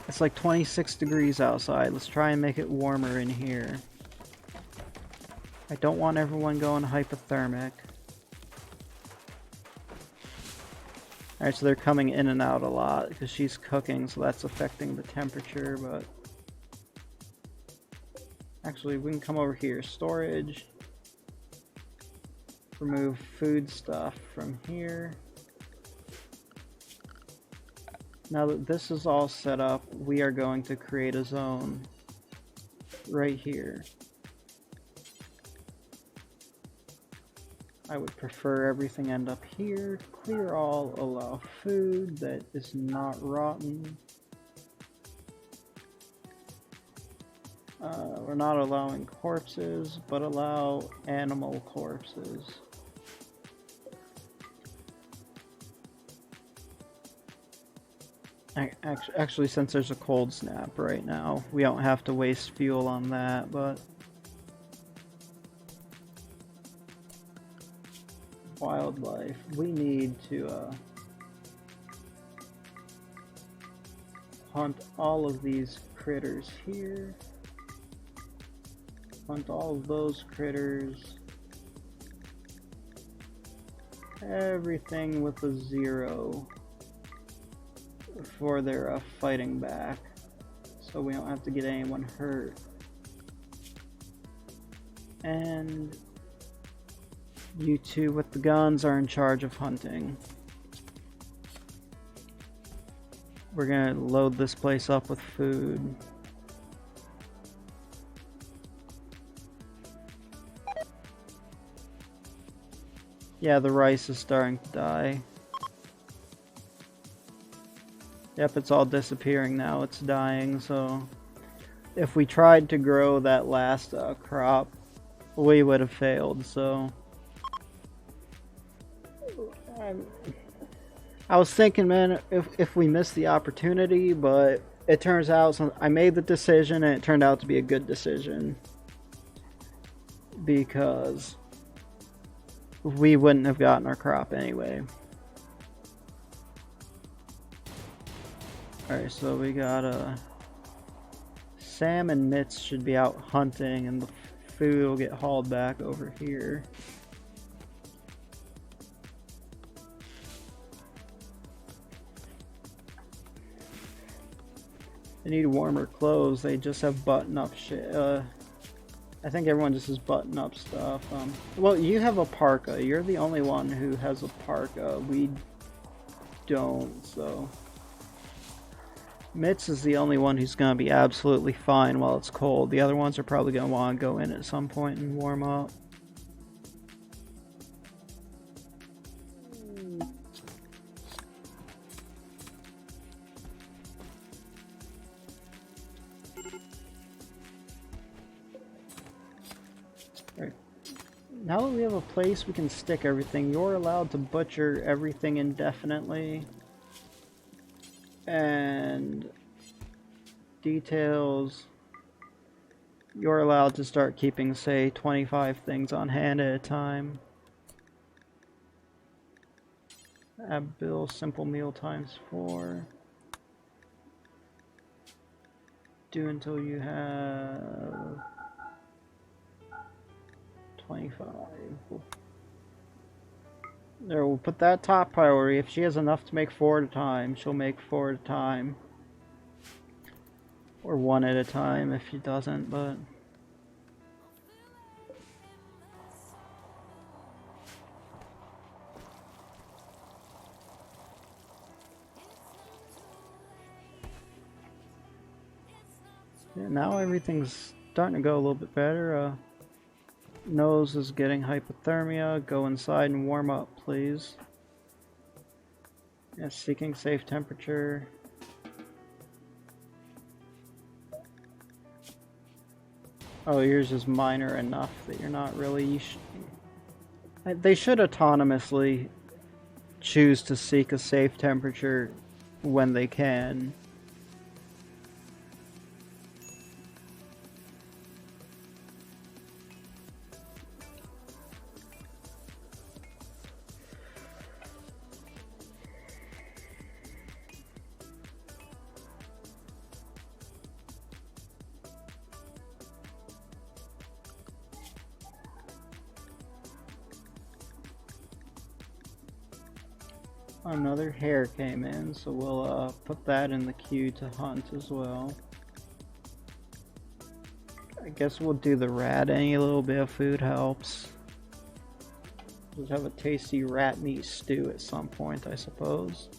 It's like 26 degrees outside. Let's try and make it warmer in here. I don't want everyone going hypothermic. Alright, so they're coming in and out a lot because she's cooking, so that's affecting the temperature, but... Actually, we can come over here. Storage. Remove food stuff from here. Now that this is all set up, we are going to create a zone right here. I would prefer everything end up here. Clear all, allow food that is not rotten. We're not allowing corpses, but allow animal corpses. Actually, since there's a cold snap right now, we don't have to waste fuel on that, but... Wildlife. We need to hunt all of these critters here. Hunt all of those critters. Everything with a 0 for their fighting back, so we don't have to get anyone hurt. And you two with the guns are in charge of hunting. We're gonna load this place up with food. Yeah, the rice is starting to die. Yep, it's all disappearing now. It's dying, so... If we tried to grow that last crop, we would have failed, so... I was thinking, man, if we missed the opportunity, but it turns out I made the decision and it turned out to be a good decision. Because we wouldn't have gotten our crop anyway. Alright, so we got Sam and Mitz should be out hunting and the food will get hauled back over here. They need warmer clothes. They just have button-up shit. I think everyone just has button-up stuff. Well, you have a parka. You're the only one who has a parka. We don't, so... Mitz is the only one who's going to be absolutely fine while it's cold. The other ones are probably going to want to go in at some point and warm up. Now that we have a place we can stick everything, you're allowed to butcher everything indefinitely. And details, you're allowed to start keeping, say, 25 things on hand at a time. Add bill, simple meal ×4. Do until you have 25. There, we'll put that top priority. If she has enough to make 4 at a time, she'll make 4 at a time. Or 1 at a time if she doesn't, but... Yeah, now everything's starting to go a little bit better. Nose is getting hypothermia. Go inside and warm up, please. Yeah, seeking safe temperature. Oh, yours is minor enough that you're not really... They should autonomously choose to seek a safe temperature when they can. Another hare came in, so we'll put that in the queue to hunt as well. I guess we'll do the rat. Any little bit of food helps. Just have a tasty rat meat stew at some point, I suppose.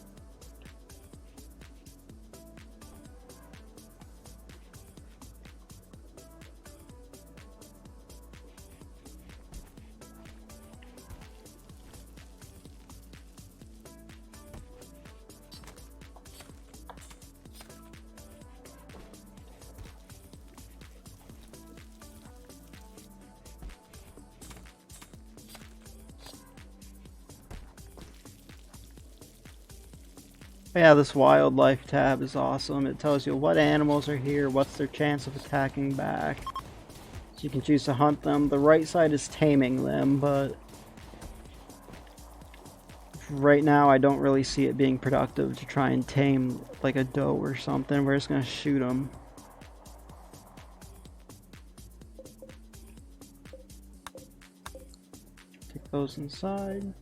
Yeah, this wildlife tab is awesome. It tells you what animals are here, what's their chance of attacking back. So you can choose to hunt them. The right side is taming them, but right now I don't really see it being productive to try and tame like a doe or something. We're just gonna shoot them. Take those inside.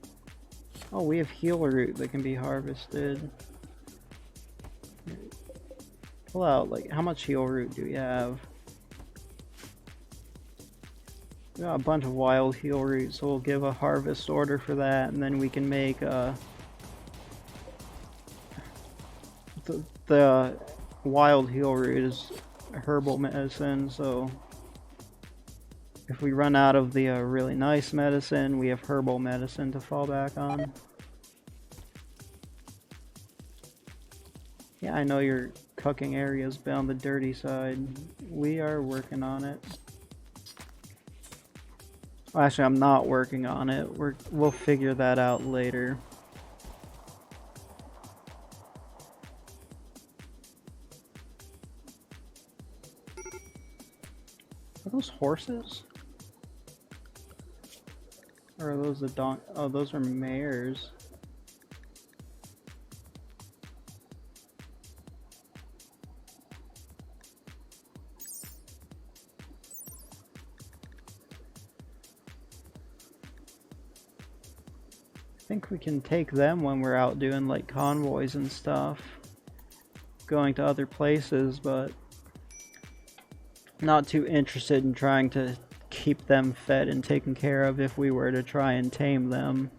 Oh, we have heal root that can be harvested. Pull out, like, how much heal root do we have? We got a bunch of wild heal root, so we'll give a harvest order for that, and then we can make the wild heal root is herbal medicine, so if we run out of the really nice medicine, we have herbal medicine to fall back on. Yeah, I know your cooking area's been on the dirty side. We are working on it. Well, actually, I'm not working on it. We'll figure that out later. Are those horses? Or are those the oh, those are mares. I think we can take them when we're out doing like convoys and stuff, going to other places, but not too interested in trying to keep them fed and taken care of if we were to try and tame them.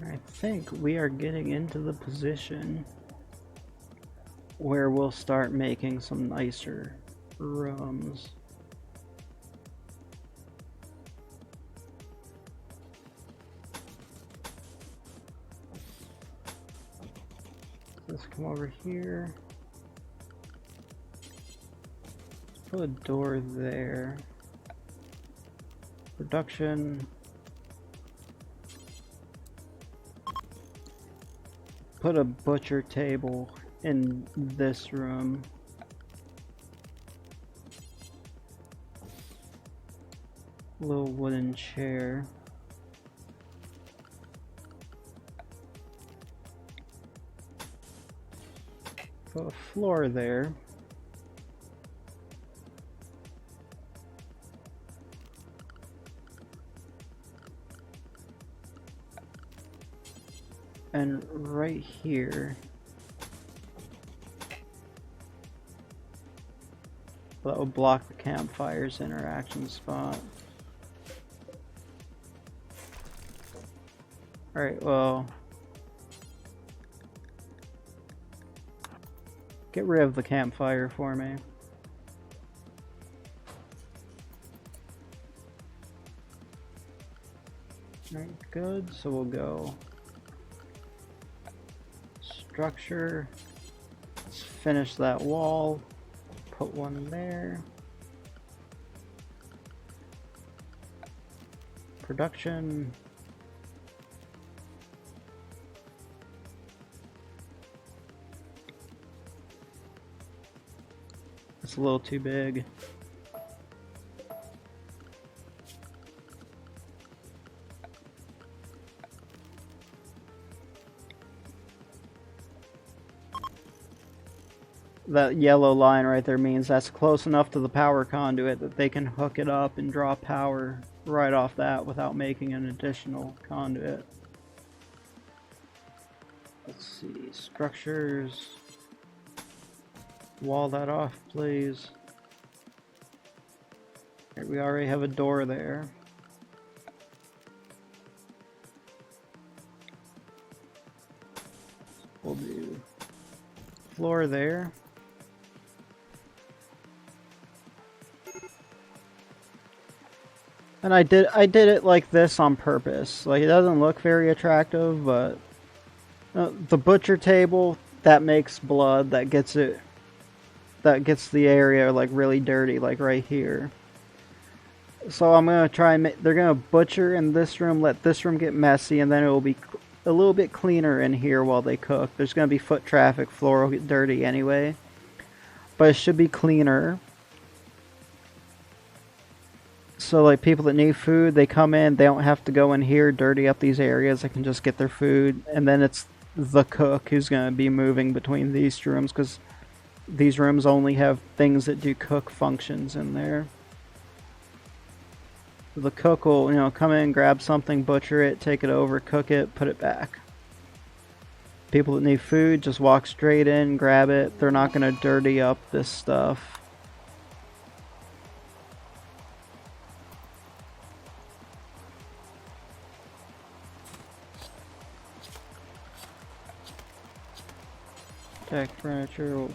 I think we are getting into the position where we'll start making some nicer rooms. Let's come over here. Let's put a door there. Production. Put a butcher table in this room. Little wooden chair. Put a floor there. And right here, that will block the campfire's interaction spot. Alright, well, get rid of the campfire for me. Alright, good, so we'll go structure. Let's finish that wall. Put one there. Production. It's a little too big. That yellow line right there means that's close enough to the power conduit that they can hook it up and draw power right off that without making an additional conduit. Let's see, structures. Wall that off, please. Here, we already have a door there. We'll do floor there. And I did it like this on purpose. Like, it doesn't look very attractive, but the butcher table, that makes blood, that gets the area like really dirty, like right here. So I'm gonna try and they're gonna butcher in this room, let this room get messy, and then it will be a little bit cleaner in here while they cook. There's gonna be foot traffic, floor will get dirty anyway, but it should be cleaner. So like people that need food, they come in, they don't have to go in here, dirty up these areas, they can just get their food. And then it's the cook who's going to be moving between these rooms, because these rooms only have things that do cook functions in there. The cook will, you know, come in, grab something, butcher it, take it over, cook it, put it back. People that need food just walk straight in, grab it. They're not going to dirty up this stuff. Tech furniture.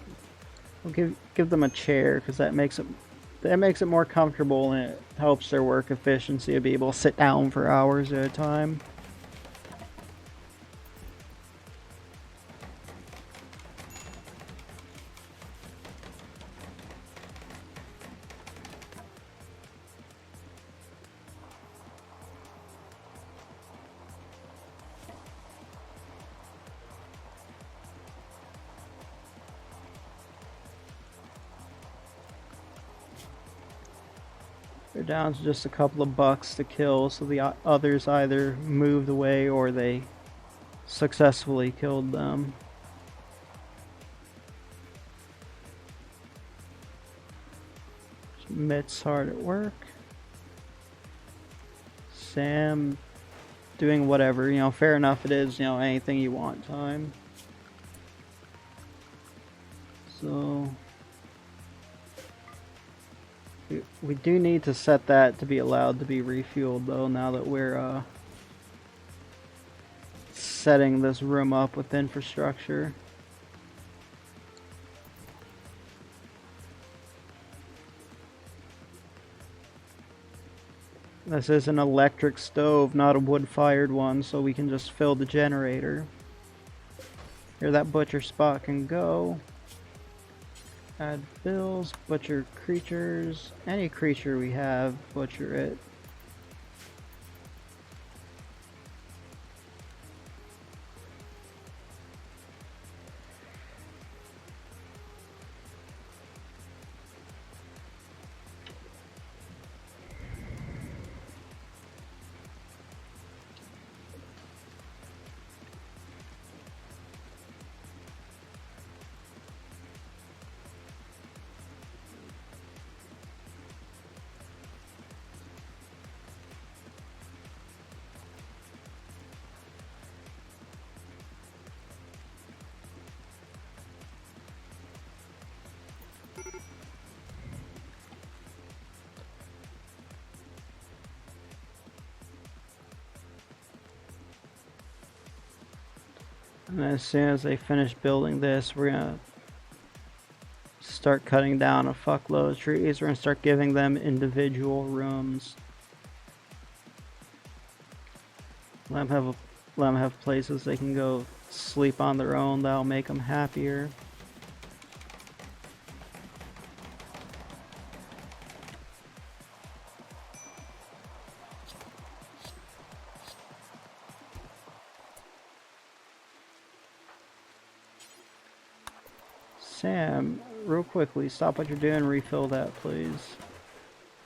We'll give them a chair, because that makes it more comfortable, and it helps their work efficiency to be able to sit down for hours at a time. They're down to just a couple of bucks to kill, so the others either moved away or they successfully killed them. Mitt's hard at work. Sam doing whatever, you know, fair enough it is, you know, anything you want time. So we do need to set that to be allowed to be refueled, though, now that we're setting this room up with infrastructure. This is an electric stove, not a wood-fired one, so we can just fill the generator. Here, that butcher spot can go. Add bills, butcher creatures, any creature we have, butcher it. And as soon as they finish building this, we're gonna start cutting down a fuckload of trees. We're gonna start giving them individual rooms. Let them have places they can go sleep on their own. That'll make them happier. Sam, real quickly, stop what you're doing, refill that, please.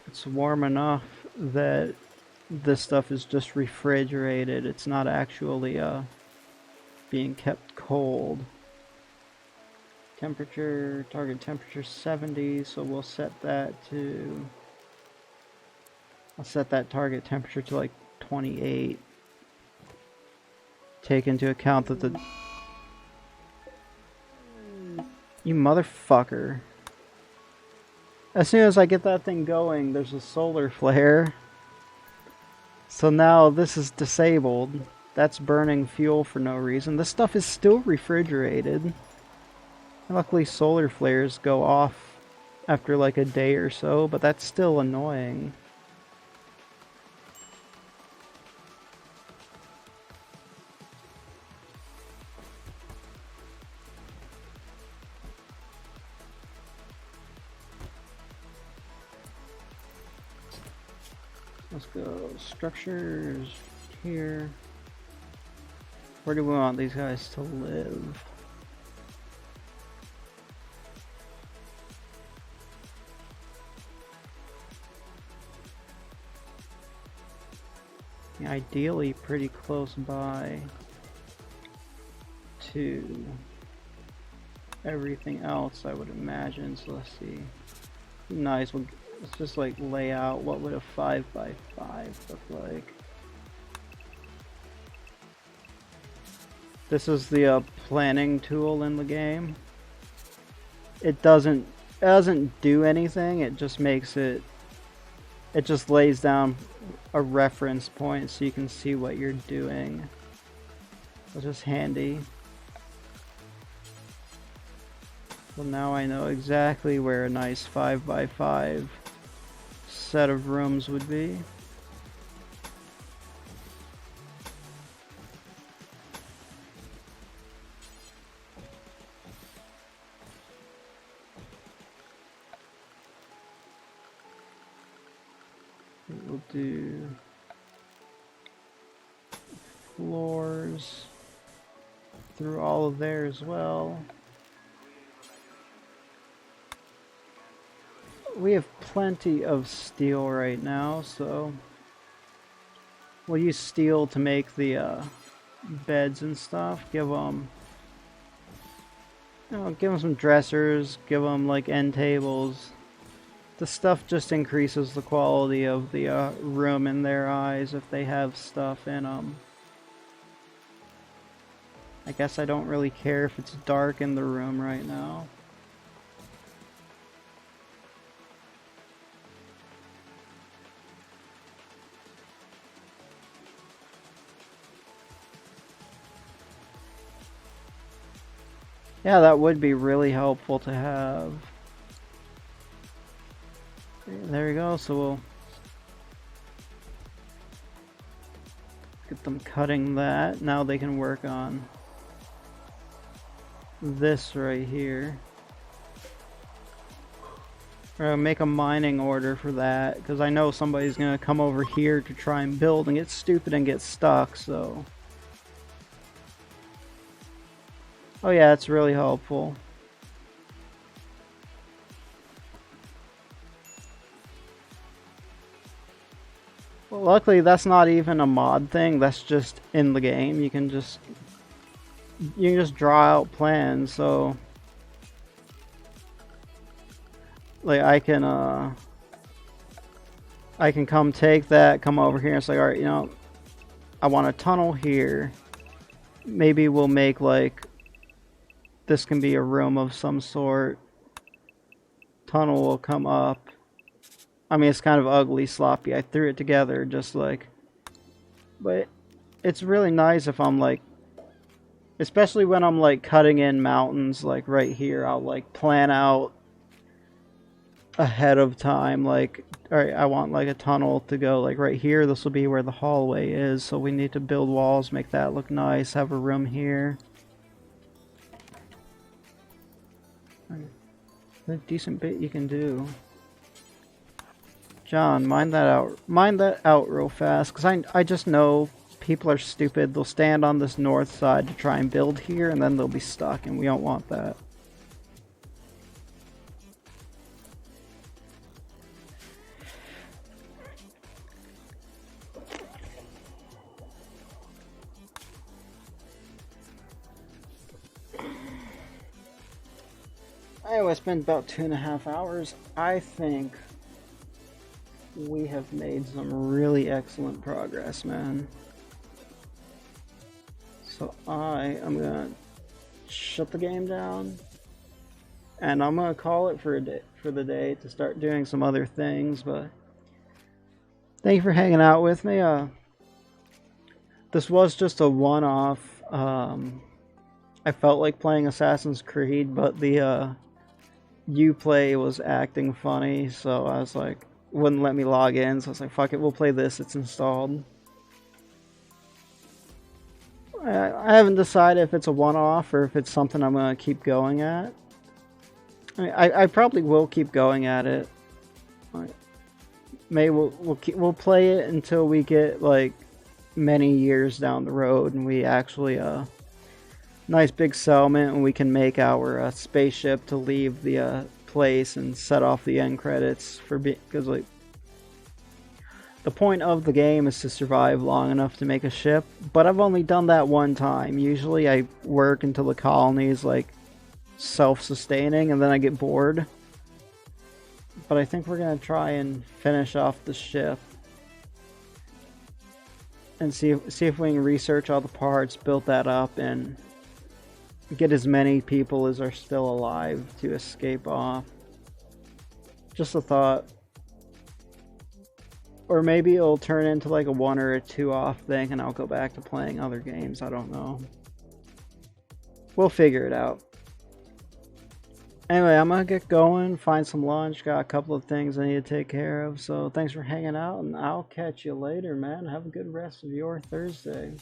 It's warm enough that this stuff is just refrigerated. It's not actually being kept cold. Temperature, target temperature 70, so we'll set that to... I'll set that target temperature to like 28. Take into account that the... You motherfucker. As soon as I get that thing going, there's a solar flare. So now this is disabled. That's burning fuel for no reason. This stuff is still refrigerated. Luckily solar flares go off after like a day or so, but that's still annoying. Let's go structures here. Where do we want these guys to live? Yeah, ideally pretty close by to everything else, I would imagine. So let's see. Nice. Let's just like lay out what would a 5x5 look like. This is the planning tool in the game. It doesn't do anything. It just makes it. It just lays down a reference point so you can see what you're doing. It's just handy. So now I know exactly where a nice 5x5 set of rooms would be. We'll do floors through all of there as well. We have plenty of steel right now, so we'll use steel to make the beds and stuff. Give them, give them some dressers. Give them like end tables. The stuff just increases the quality of the room in their eyes if they have stuff in them. I guess I don't really care if it's dark in the room right now. Yeah, that would be really helpful to have. There we go, so we'll get them cutting that. Now they can work on this right here. We're gonna make a mining order for that, because I know somebody's gonna come over here to try and build and get stupid and get stuck, so... Oh yeah, it's really helpful. Well, luckily that's not even a mod thing, that's just in the game. You can just draw out plans, so like I can come take that, come over here and say, alright, I want a tunnel here. Maybe we'll make like this can be a room of some sort. Tunnel will come up. I mean, it's kind of ugly, sloppy. I threw it together just like... But it's really nice if I'm like Especially when I'm like cutting in mountains, like right here, I'll like plan out ahead of time. Like, all right, I want like a tunnel to go like right here. This will be where the hallway is, so we need to build walls, make that look nice. Have a room here. A decent bit you can do. John, mind that out real fast, because I just know people are stupid. They'll stand on this north side to try and build here, and then they'll be stuck, and we don't want that. Anyway, I spent about 2.5 hours. I think we have made some really excellent progress, man. So I am gonna shut the game down, and I'm gonna call it for the day to start doing some other things. But thank you for hanging out with me. This was just a one-off. I felt like playing Assassin's Creed, but the Uplay was acting funny, so I was like, wouldn't let me log in. So I was like, fuck it, we'll play this. It's installed. I haven't decided if it's a one-off or if it's something I'm gonna keep going at. I probably will keep going at it. Maybe we'll play it until we get like many years down the road and we actually nice big settlement and we can make our spaceship to leave the place and set off the end credits for because like the point of the game is to survive long enough to make a ship, but I've only done that one time. Usually I work until the colony is like self-sustaining and then I get bored. But I think we're gonna try and finish off the ship and see if we can research all the parts, build that up, and get as many people as are still alive to escape off. Just a thought. Or maybe it'll turn into like a 1 or a 2 off thing and I'll go back to playing other games. I don't know. We'll figure it out. Anyway, I'm gonna get going, find some lunch, got a couple of things I need to take care of. So thanks for hanging out and I'll catch you later, man. Have a good rest of your Thursday.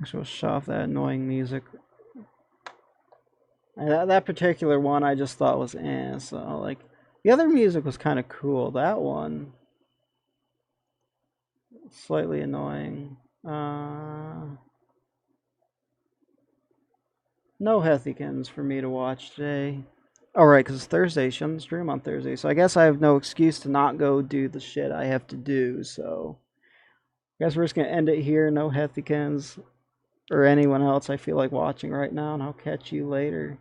Actually, we'll shut off that annoying music. And that particular one I just thought was so like the other music was kind of cool. That one slightly annoying. No Hethicans for me to watch today. Alright, because it's Thursday. She doesn't stream on Thursday. So I guess I have no excuse to not go do the shit I have to do. So I guess we're just going to end it here. No Hethicans or anyone else I feel like watching right now. And I'll catch you later.